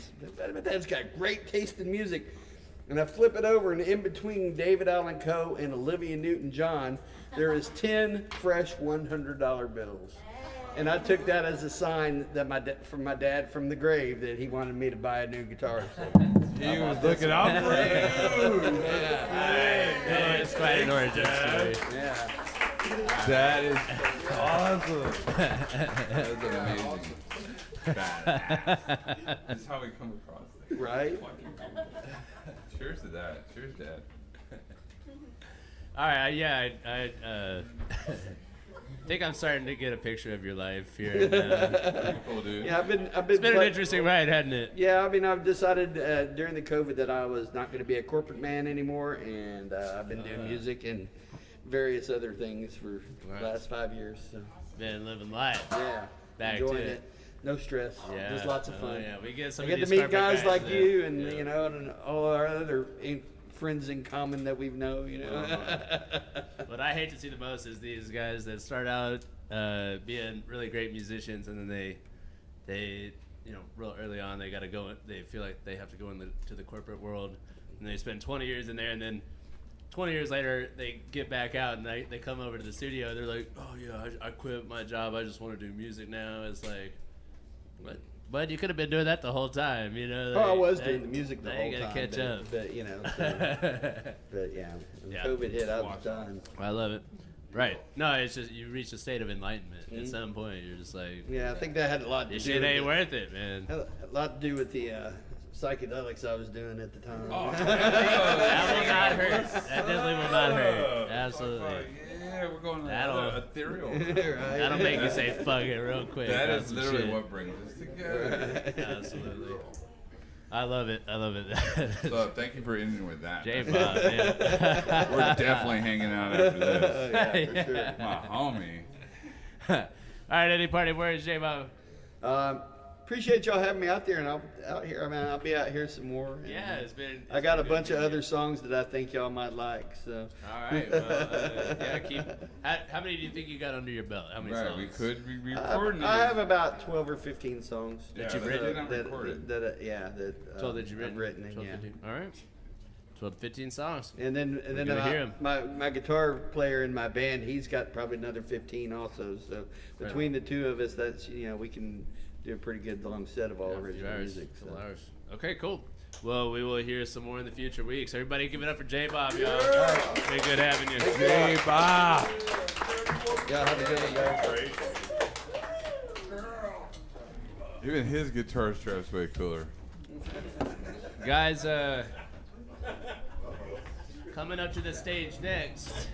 my dad's got great taste in music. And I flip it over, and in between David Allen Coe and Olivia Newton-John, there is 10 fresh $100 bills. And I took that as a sign that from my dad from the grave that he wanted me to buy a new guitar. So He was looking out for you. Yeah, it's quite an origin story. Yeah. That is awesome. That's amazing. Badass. That's how we come across things. Right? Cheers to that. Cheers, Dad. All right, I think I'm starting to get a picture of your life here. Cool, dude. Yeah, I've been. It's been an interesting ride, hasn't it? Yeah, I mean, I've decided during the COVID that I was not going to be a corporate man anymore, and I've been doing music and various other things for the last 5 years. So. Been living life. Yeah, Back enjoying to it. No stress. Yeah, Just lots of fun. Yeah, we get some. I get to of meet these corporate guys like that- you, and yeah. you know, and all our other friends in common that we know. You know. What I hate to see the most is these guys that start out being really great musicians, and then they you know, real early on they got to go. They feel like they have to go into the corporate world, and they spend 20 years in there, and then 20 years later they get back out and they come over to the studio. They're like, oh yeah, I quit my job. I just want to do music now. It's like, what? But you could have been doing that the whole time, you know. I was doing the music the they whole gotta time, catch up. but you know, but yeah, when Yeah. COVID hit, I was done. I love it. Right. No, it's just you reach a state of enlightenment. At some point, you're just like, Yeah, I think that had a lot to this do. shit with ain't it. worth it, man. Had a lot to do with the psychedelics I was doing at the time. That will not hurt. That definitely will not hurt. Absolutely. Yeah, we're going That'll- ethereal. Right. That'll make you say fuck it real quick. That about is some literally shit. what brings us together. Absolutely. I love it. I love it. So thank you for ending with that. J Bob, man. We're definitely hanging out after this. Yeah, for sure. My homie. All right, any party words, J Bob? appreciate y'all having me out there, and I'll be out here some more. And, Yeah, it's been. I got a bunch of other songs that I think y'all might like. So. All right. Well, yeah. Keep. How many do you think you got under your belt? How many songs? We could be recording. I have about 12 or 15 songs that you've written. That 12 that you've written. And, 12, yeah. 15. All right. 12 to 15 songs. And then my guitar player in my band, he's got probably another 15 also. So between the two of us, that's we can do a pretty good long set of all original music. So. Okay, cool. Well, we will hear some more in the future weeks. Everybody give it up for J-Bob, y'all. Been good having you. J-Bob. Yeah, have a good one, guys. Even his guitar strap's way cooler. Guys, coming up to the stage next,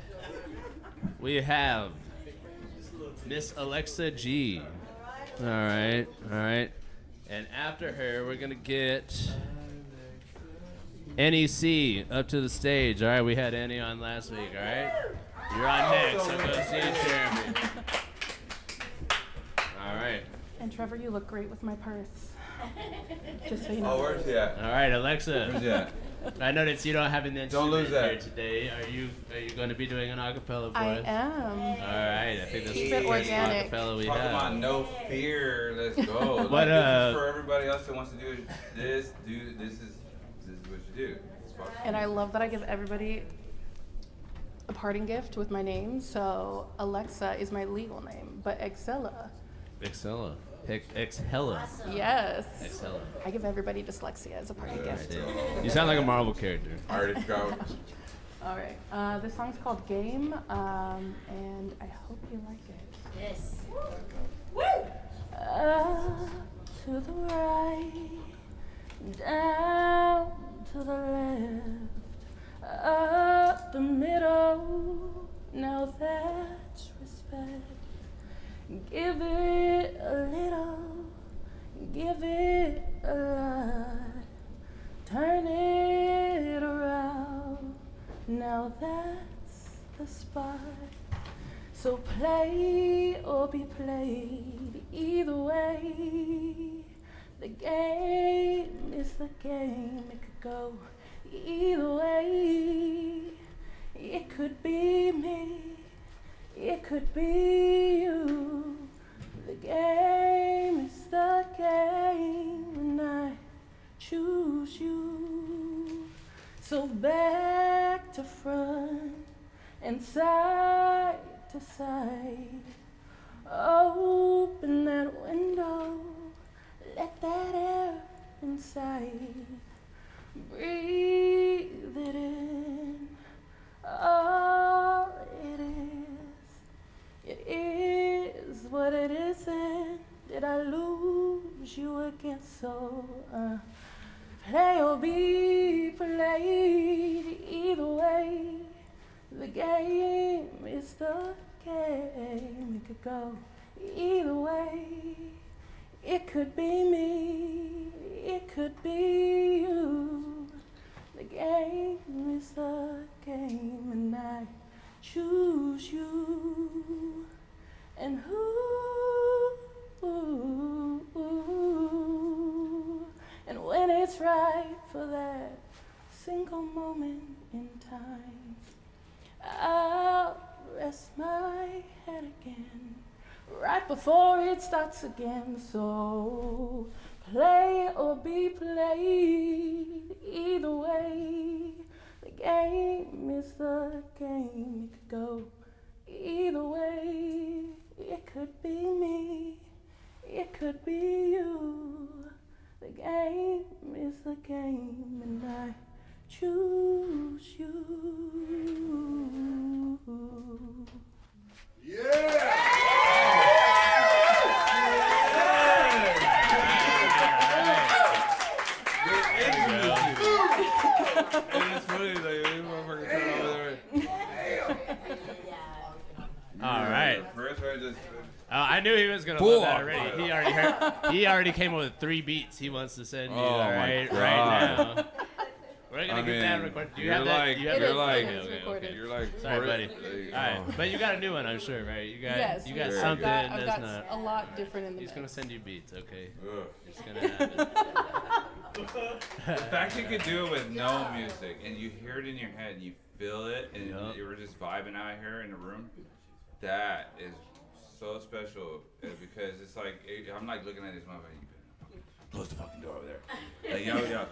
we have Miss Alexa G. All right. And after her, we're going to get NEC up to the stage. All right, we had Annie on last week, all right? You're on next, so go see Jeremy. All right. And Trevor, you look great with my purse. Just so you know. Oh, where's he at? All right, Alexa. Where's he at? I noticed you don't have an instrument lose that. here today. Are you going to be doing an acapella for I us? am. All right, I think that's Keep the it first organic. acapella we Talk have. about no fear. Let's go. But, this is for everybody else that wants to do this. This is what you do. And I love that I give everybody a parting gift with my name. So Alexa is my legal name, but Axela. Axela. Axela. Yes. Axela. I give everybody dyslexia as a parting gift. Yeah. You sound like a Marvel character. I already forgot. All right. This song's called Game, and I hope you like it. Yes. Up to the right, down to the left, up the middle. Now that's respect. Give it a little, give it a lot. Turn it around. Now that's the spot. So play or be played, either way. The game is the game, it could go either way. It could be me, it could be you. The game is the game, and I choose you. So back to front and side to side. Open that window, let that air inside. Breathe it in, all it is what it isn't. Did I lose you again? So play or be played, either way. The game is the game, it could go either way. It could be me, it could be you. The game is the game, and I choose you. And and when it's right for that single moment in time, I'll rest my head again right before it starts again. So play or be played, either way. The game is the game, it could go either way. It could be me, it could be you. The game is the game, and I choose you. Yeah! It's funny, like, this motherfucker turned over there. All right. First one just. I knew he was gonna love that already. He already came up with 3 beats he wants to send you. Oh, All my right, God. right now. We're gonna get that recorded. Do you you're have like, that? You have you're that? like, Okay. you're like. Sorry, buddy. All All right, but you got a new one, I'm sure, right? You got, Yes, you got yes, something I've that's got not. a lot different in the He's mix. gonna send you beats, okay? Ugh. It's gonna happen. The fact you could do it with no music and you hear it in your head and you feel it and you were just vibing out here in the room, that is so special because it's like I'm like looking at this motherfucker. Close the fucking door over there. Like yo,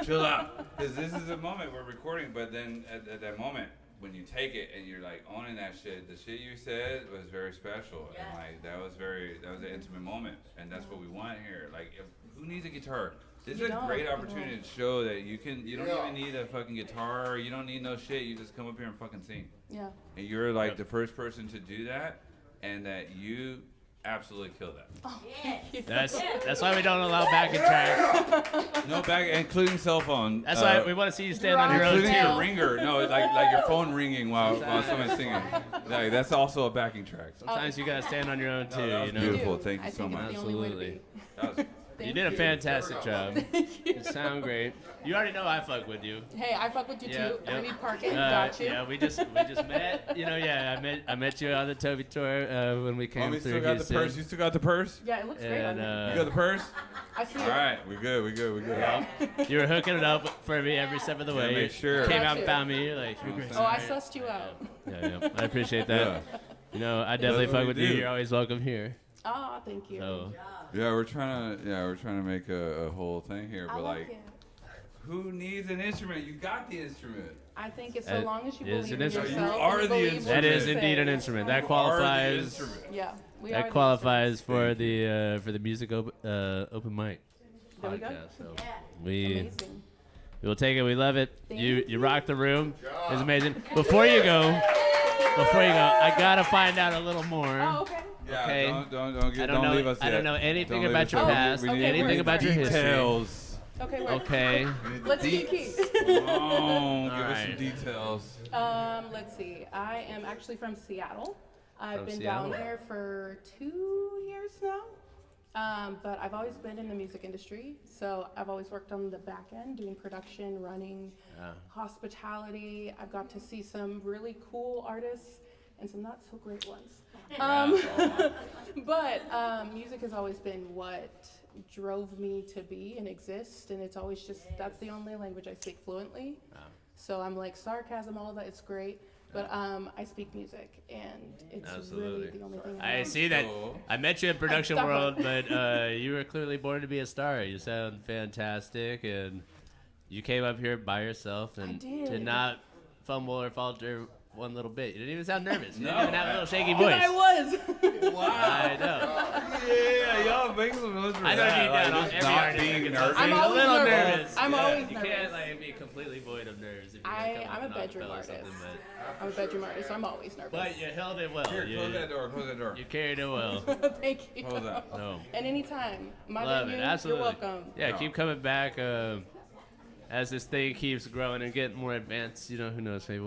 chill out, because this is a moment we're recording. But then at that moment when you take it and you're like owning that shit, the shit you said was very special and like that was an intimate moment, and that's what we want here. Like who needs a guitar? This is a great opportunity to show that you don't even need a fucking guitar. You don't need no shit. You just come up here and fucking sing. Yeah. And you're like the first person to do that, and that you absolutely kill that. Oh, thank you. That's why we don't allow backing tracks. No back, including cell phone. That's why we want to see you stand on your own including too. your ringer. No, like your phone ringing while someone's singing. Like that's also a backing track. Sometimes you gotta stand on your own too. That was you know. beautiful. Thank you so much. Absolutely. That was You did a fantastic job. You sound great. You already know I fuck with you. Hey, I fuck with you too. Yeah. We need parking. Got you. Yeah, we just met. You know, I met you on the Toby tour when we came we through still got Houston. the purse. You still got the purse? Yeah, it looks great on you. You got the purse? I see All it. right, we good. Yeah. You were hooking it up for me every step of the way. Make sure. You came Got out and you. found me. You're like, you're great. Oh, I sussed you out. Yeah. I appreciate that. Yeah. You know, I definitely That's what fuck we with you. do. You're always welcome here. Oh, thank you. So, Yeah, we're trying to make a whole thing here, I but like it. who needs an instrument? You got the instrument. I think it's so long as you is believe an in instrument. yourself. You are and the believe instrument. what that you is say. indeed an instrument. That You are the qualifies. instrument. Yeah, we are That the qualifies for the music open mic There we go. podcast. So instruments. we Amazing. will take it. We love it. Thank You rock the room. It's amazing. Before you go, I gotta find out a little more. Oh, okay. Yeah, Okay. don't leave us I don't yet. know anything Don't about leave your us yet. past. We need Anything about your history. details. Okay, wait. Okay. Let's keep. Oh, give us Alright. some details. Let's see. I am actually from Seattle. I've From been Seattle. down here for 2 years now. But I've always been in the music industry. So I've always worked on the back end, doing production, running, hospitality. I've got to see some really cool artists and some not so great ones. But music has always been what drove me to be and exist, and it's always just, that's the only language I speak fluently. So I'm like, sarcasm, all of that, it's great, but I speak music, and it's really the only thing I know. see that. I met you in production Stop world, it. but you were clearly born to be a star. You sound fantastic, and you came up here by yourself and did. did not fumble or falter one little bit. You didn't even sound nervous. You No. didn't even have a little shaky And voice. I was. I know. Yeah, y'all make some noise for I know that. you Like, down on just every not artist. being that gets nervous. up. I'm Be a always little nervous. nervous. I'm always You nervous. can't like be completely void of nerves if you're I'm gonna a come up bedroom or artist. something, I'm a bedroom artist. I'm always nervous. but you held it well. Here, You- close that door. Close that door. You carried it well. Thank you. Close that. No. And anytime, my Love venue, it. Absolutely. you're welcome. Yeah, keep coming back. As this thing keeps growing and getting more advanced, you know, who knows? Maybe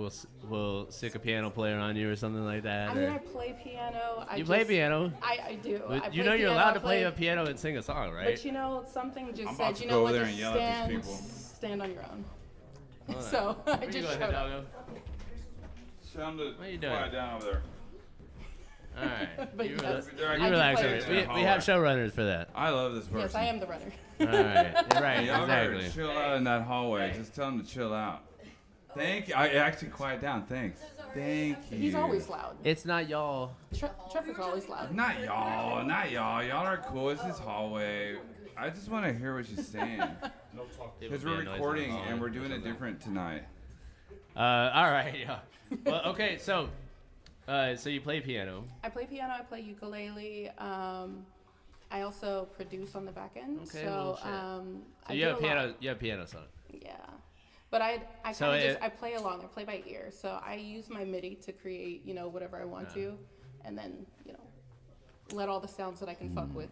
we'll stick a piano player on you or something like that. I mean, or- I play piano. You play piano? I do. But I you play know you're piano, allowed I to play a piano and sing a song, right? But you know, something just I'm about said, to you go know over what, there just and yell at these people. stand on your own. Hold on. So I Where you just going, showed up. Hidalgo? Tell them to What are you doing? quiet down over there. All right. But You yes, you I do relax play over piano. it. We have showrunners for that. I love this person. Yes, I am the runner. All right. You're right. Y'all better Exactly. chill out in that hallway. Just tell them to chill out. Thank you. I actually quiet down. Thanks. Thank you. He's always loud. It's not y'all. Trevor's always loud. Not y'all. Not y'all. Y'all are cool. It's his hallway. I just want to hear what you're saying. Because we're recording and we're doing it different tonight. All right. Yeah. Well, okay. So you play piano. I play piano. I play ukulele. I also produce on the back end. Okay. So, Well, shit. I So you do have a piano. lot. You have piano song. Yeah. But I So kind of it- just I play along. I play by ear. So I use my MIDI to create, you know, whatever I want to, and then, you know, let all the sounds that I can fuck with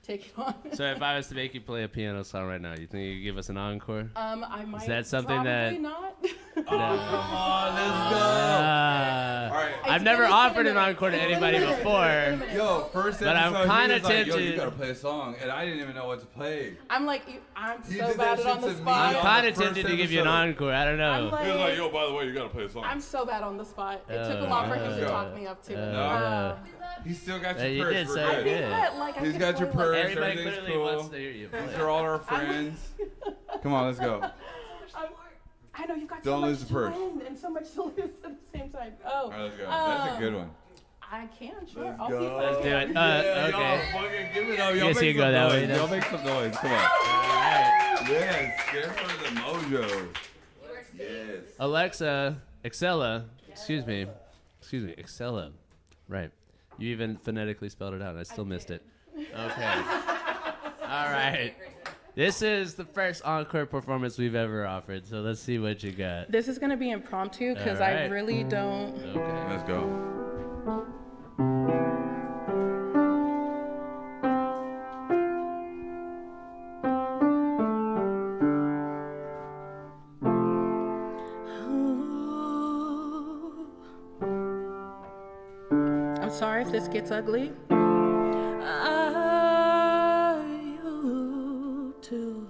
take it on. So if I was to make you play a piano song right now, you think you could give us an encore? I might. Is that something probably that? not. Oh, come on, let's go. All right. I've never offered an encore to anybody before. Yo, first but I'm episode, kind he of was like, tempted. Yo, you gotta play a song, and I didn't even know what to play. I'm like, I'm He so did bad that at on shit the to me. spot. I'm kind of first tempted to give you an episode. encore. I don't know. I'm like, He was like, yo, by the way, you gotta play a song. I'm so bad on the spot. It took a lot for him to talk me up to it. No. He still got your you purse. did We're say good. good. Like, I He's could got your play, like, purse. Everybody Everything's clearly cool. wants to hear you play. These are all our friends. Come on, let's go. I know you've got Don't so lose much the purse. to win and so much to lose at the same time. Oh, All right, let's go. That's a good one. I can, sure. Let's I'll go. see if Let's do it. Yeah, Okay. Y'all fucking give it up. Y'all Yes, make you some go that noise. way, then. Y'all make some noise. Come on. All right. Yes, give her the mojo. Yes. Alexa, Axela, excuse me, Axela. Right. You even phonetically spelled it out, and I still missed it. Okay. All right. This is the first encore performance we've ever offered, so let's see what you got. This is gonna be impromptu because All I right. really don't. Okay. Let's go. I'm sorry if this gets ugly. Are you to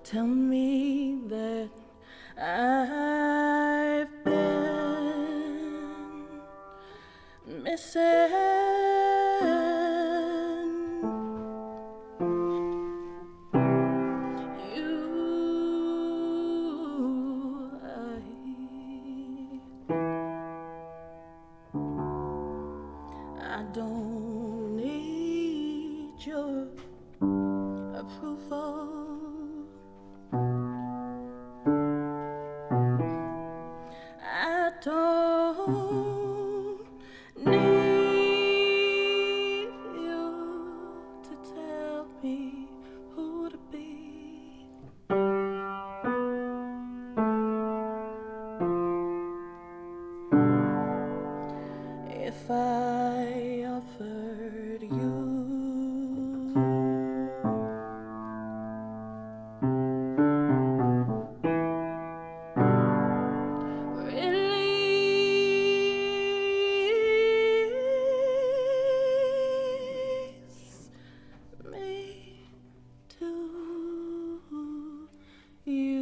tell me that I've been missing you? I don't need your approval. I don't need you to tell me who to be. If I offered you release me to you.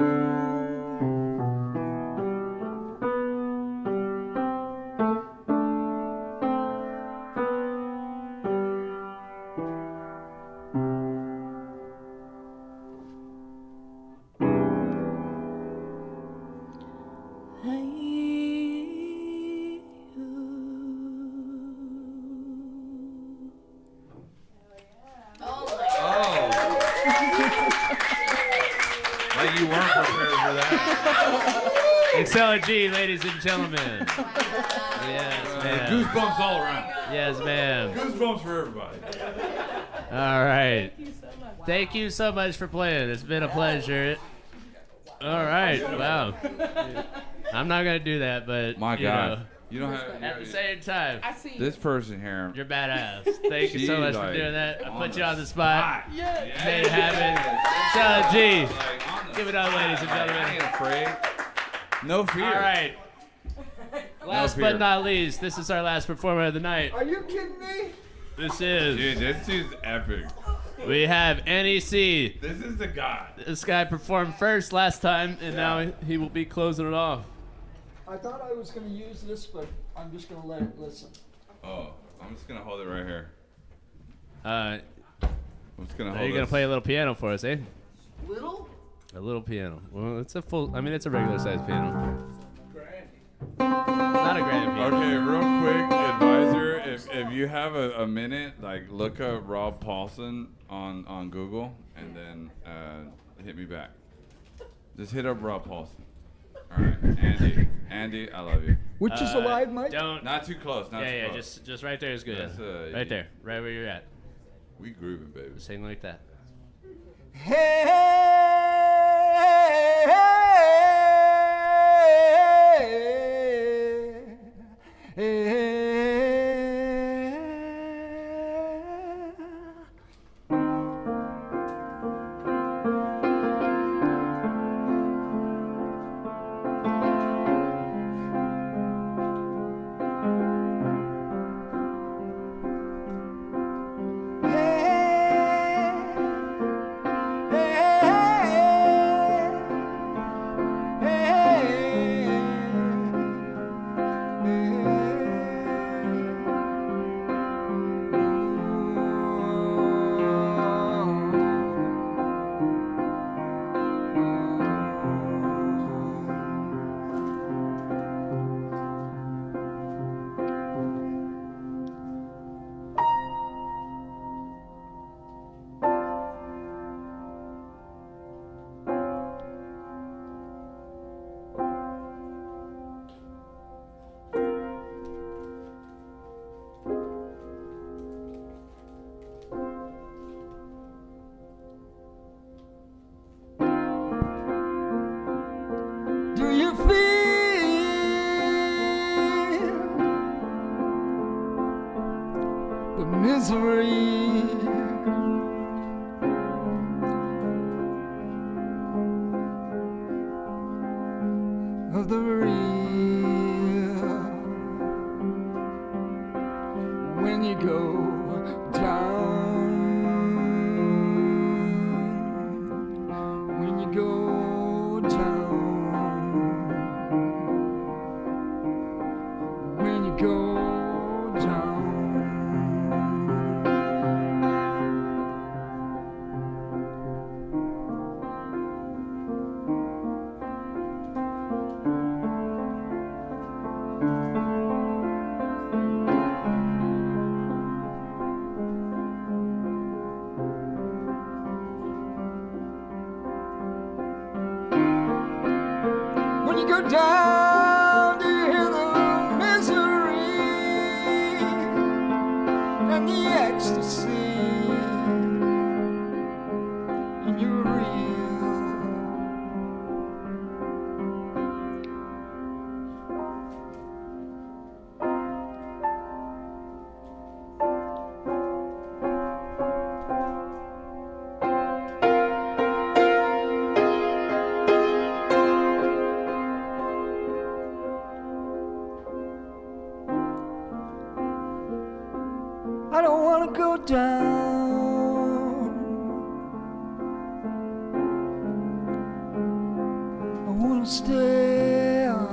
Like you weren't prepared for that. Axela G, ladies and gentlemen. Yes, ma'am. Goosebumps all around. Yes, ma'am. Goosebumps for everybody. All right. Thank you so much for playing. It's been a pleasure. All right. Wow. I'm not gonna do that, but My you God. know, You don't have. at the same time, I see. This person here. you're badass. Thank you so She's much for like doing that. I on put the you on the spot. Yeah. Made it happen. Axela G. Like, on the Give it up, ladies and spot. I gentlemen. ain't afraid. No fear. All right. Last fear. but not least, this is our last performer of the night. Are you kidding me? This is. Dude, this dude's epic. We have NEC. This is the guy. This guy performed first last time, and now he will be closing it off. I thought I was going to use this, but I'm just going to let it listen. Oh, I'm just gonna hold it right here. I'm just gonna hold You're gonna this. play a little piano for us, eh? Little? A little piano. Well, it's a full. I mean, it's a regular sized piano. It's not a grand piano. Okay, real quick, advisor, if you have a minute, like look up Rob Paulson on Google and then hit me back. Just hit up Rob Paulson. All right, Andy, I love you. Which is the live mic? Don't. Not too close. Not too Yeah, close. just right there is good. That's, Right there, right where you're at. We grooving, baby. Sing like that. misery of the real. When you go down, when you go down, when you go down. When you go down, do you hear the misery and the ecstasy in your real? I don't want to go down. I want to stay up.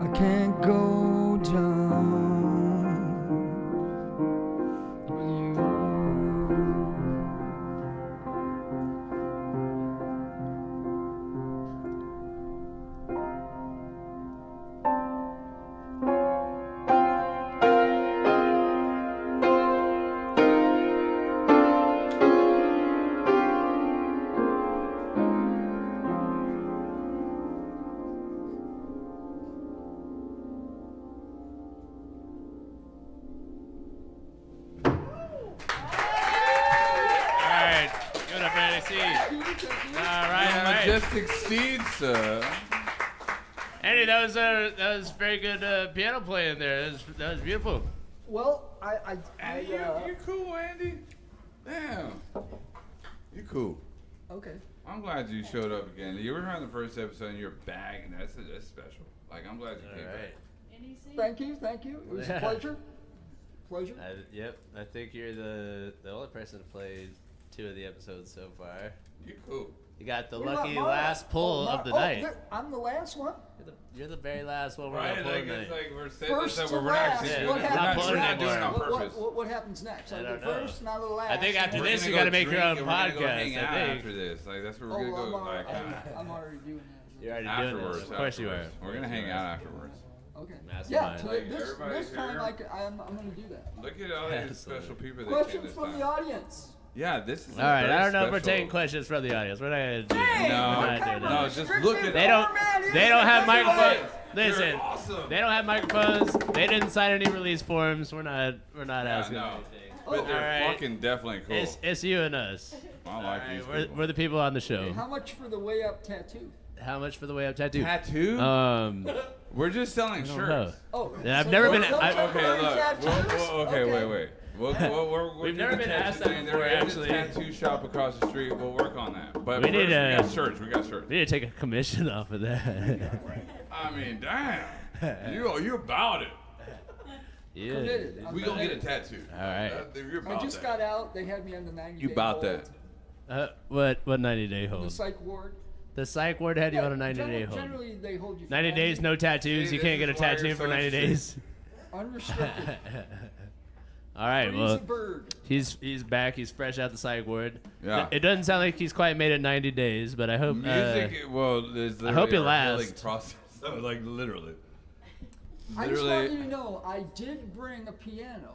I can't go down with you. Majestic Steed, sir. Andy, that was very good piano playing there. That was beautiful. Well, You're cool, Andy. Damn. You cool. Okay. I'm glad you showed up again. You were on the first episode and you're back, and that's special. Like, I'm glad you came back. Thank you. It was a pleasure. Pleasure. Yep. I think you're the only person to play 2 of the episodes so far. You're cool. You got the What lucky about mine? last pull of the night. I'm the last one. You're the very last one we're Right, gonna pull like, tonight. it's like we're setting First this up to where we're not last. actually What doing it. happens We're not next? doing it on purpose. What happens next? I I go don't know. first, not the last. I think after We're this gonna you gotta go make your own drink and we're gonna go podcast. hang I out think. after this. Like, that's where we're gonna go. Like, I'm already doing that. You're already afterwards. doing this. Of course you are. Afterwards. We're gonna hang out afterwards. Okay. Mastermind. Yeah, Like, this everybody's time here. I'm going to do that. Look at all these special people that came Questions this from time. the audience. Yeah, this is All right, I don't know if we're special. taking questions from the audience. We're not gonna do Hey, that. We're not doing No, that. just look at They don't. They don't have microphones. You're Listen, awesome. they don't have microphones. They didn't sign any release forms. We're not asking no. anything. But they're All right. fucking definitely cool. It's you and us. I like All these right, people. we're the people on the show. How much for the way up tattoo? How much for the way up tattoo? Tattoo? We're just selling I don't shirts. know. Oh, Yeah, I've never been. Okay, look. Okay. Wait. We've never been asked that before, There is actually. a tattoo shop across the street. We'll work on that. But We need we got shirts. We got shirts. We need to take a commission off of that. I mean, damn. You about it. Yeah. Committed. We gonna get a tattoo. All right. You're about I just that. got out. They had me on the 90 You day about hold. that. What 90 day The hold? psych ward. The psych ward had you on a 90 day hold. Generally, they hold you for 90 days, no tattoos. See, You can't this get a is why you're tattoo for so 90 days. Unrestricted. All right, Free well, as a bird. he's back. He's fresh out the psych ward. Yeah. It doesn't sound like he's quite made it 90 days, but I hope. Music, well, is I hope literally it our healing lasts. process. So, like, literally. I just want you to know, I did bring a piano.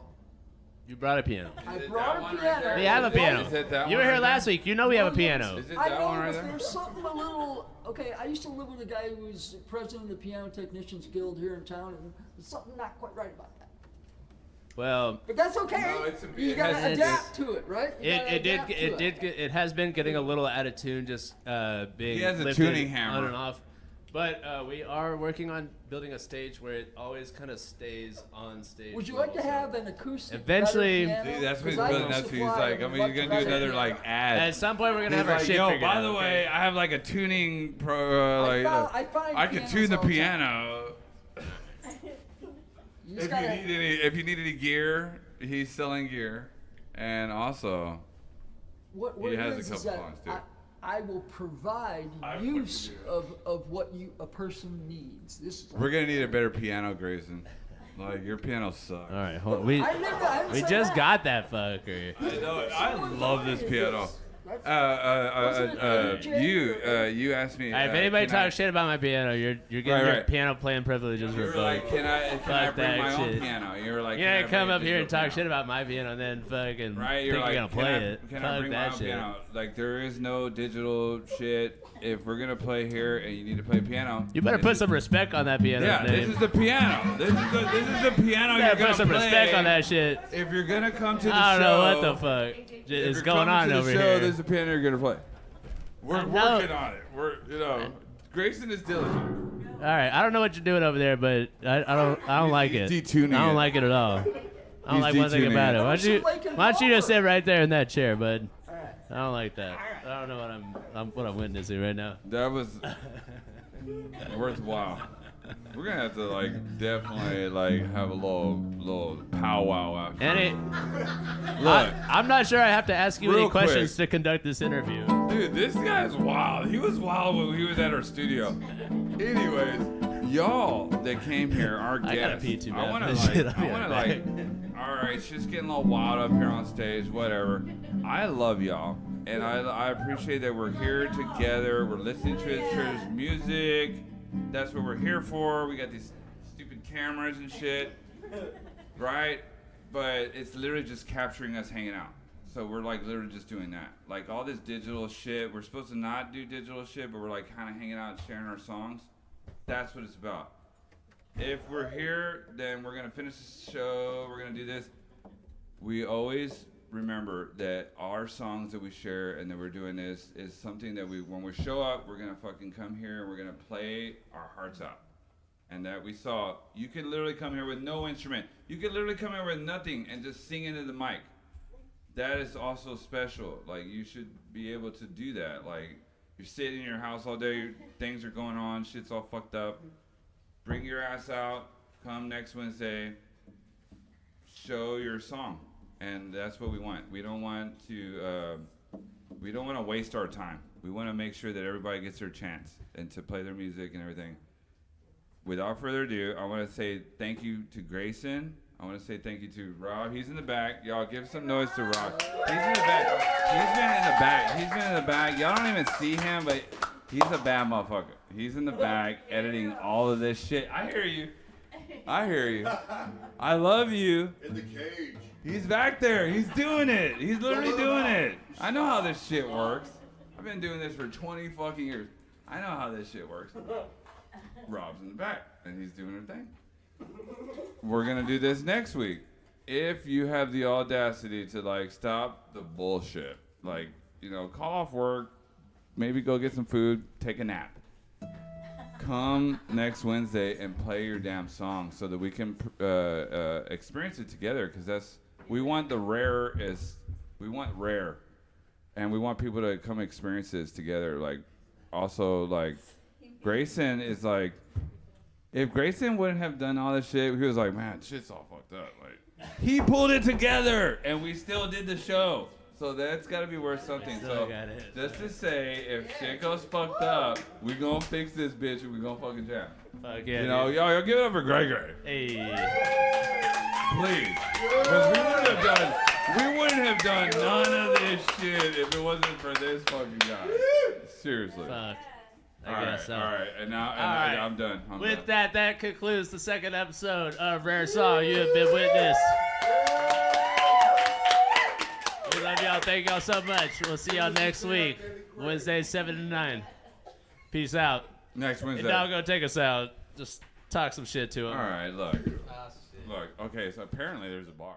You brought a piano. I brought a piano. We have a Is piano. it that You one were here right last there? week. You know we have a piano. Is it I that know, one right but there? there's something a little. Okay, I used to live with a guy who was president of the Piano Technicians Guild here in town, and there's something not quite right about that. Well, But that's okay. No, You it gotta has- adapt to it, right? You gotta adapt to it has been getting a little out of tune, just being He has a lifted tuning hammer. on and off. But we are working on building a stage where it always kind of stays on stage. Would you like to have an acoustic? Eventually, piano? See, that's what he's 'Cause I building. can That's what he's supply like. it. I mean, he's gonna do another like ad. at some point we're gonna He's have our like, shit yo, figured by out. the way, I have like a tuning pro. I find I can pianos tune the all the time. piano. You just If you need any gear, he's selling gear, and also what he it has is a is couple that songs too. I will provide use of what a person needs. This is We're gonna need a better piano, Grayson. Like your piano sucks. All right, hold on. We I didn't we say just that. got that fucker. I know it. I love this piano. Wasn't it You asked me. All right, if anybody can I- talks shit about my piano, you're getting Right, your right. piano playing privileges You were revoked. like, can I Fuck bring that my own shit. piano? You were like, You can I ain't come bring a up here and digital talk piano? shit about my piano and then fucking Right, you're think like, you're gonna play it. Can Fuck I bring my that own shit. piano? Like, there is no digital shit. If we're gonna play here and you need to play piano, You better this put is- some respect on that piano's Yeah, name. this is the piano. This is the piano You you're better gonna put some play. respect on that shit. If you're gonna come to the show, I don't know what the fuck if is you're going coming on to the over show, here. This is the piano you're gonna play. We're know. working on it. Grayson is diligent. All right, I don't know what you're doing over there, but I don't like it. He's detuning I don't it. like it at all. I don't He's like one thing detuning about it. it. Why don't you just sit right there in that chair, bud? I don't like that. I don't know what I'm witnessing right now. That was worthwhile. We're gonna have to like definitely like have a little powwow after. Look, I'm not sure I have to ask you Real any questions quick. to conduct this interview. dude, this guy's wild. He was wild when he was at our studio. Anyways, y'all that came here, our guests. I gotta pee too bad I wanna for this shit. like, I'll be I wanna right like. All right, shit's getting a little wild up here on stage. Whatever. I love y'all, and I appreciate that we're here together. We're listening to each other's music. That's what we're here for. We got these stupid cameras and shit, right? But it's literally just capturing us hanging out. So we're like literally just doing that. Like all this digital shit. We're supposed to not do digital shit, but we're like kind of hanging out and sharing our songs. That's what it's about. If we're here, then we're gonna finish the show. We're gonna do this. We always remember that our songs that we share and that we're doing this is something that when we show up, we're gonna fucking come here and we're gonna play our hearts out. And that we saw, you could literally come here with no instrument. You could literally come here with nothing and just sing into the mic. That is also special. Like, you should be able to do that. Like, you're sitting in your house all day, things are going on, shit's all fucked up. Bring your ass out, come next Wednesday, show your song. And that's what we want. We don't want to waste our time. We want to make sure that everybody gets their chance and to play their music and everything. Without further ado, I want to say thank you to Grayson. I want to say thank you to Rob. He's in the back. Y'all give some noise to Rob. He's in the back. He's been in the back. Y'all don't even see him, but he's a bad motherfucker. He's in the back editing all of this shit. I hear you. I love you. In the cage. He's back there. He's doing it. He's literally doing it. I know how this shit works. I've been doing this for 20 fucking years. I know how this shit works. Rob's in the back, and he's doing her thing. We're going to do this next week. If you have the audacity to, like, stop the bullshit, like, you know, call off work, maybe go get some food, take a nap. Come next Wednesday and play your damn song so that we can experience it together, because we want rare, and we want people to come experience this together. Like, also, like, Grayson is like, if Grayson wouldn't have done all this shit, he was like, man, shit's all fucked up. Like, he pulled it together, and we still did the show. So that's got to be worth something. So just to say, if shit goes fucked up, we gonna fix this bitch and we gonna fucking jam. Fuck yeah, you know, dude. y'all give it up for Gregory. Hey. Please. Because we wouldn't have done none of this shit if it wasn't for this fucking guy. Seriously. Fuck. All I guess right, so. all right. And now I'm done. With that concludes the second episode of Rare Song You Have Been Witness. We love y'all. Thank y'all so much. We'll see y'all next week, Wednesday, 7 to 9. Peace out. Next Wednesday. Hidalgo, take us out. Just talk some shit to him. All right, look. Okay, so apparently there's a bar.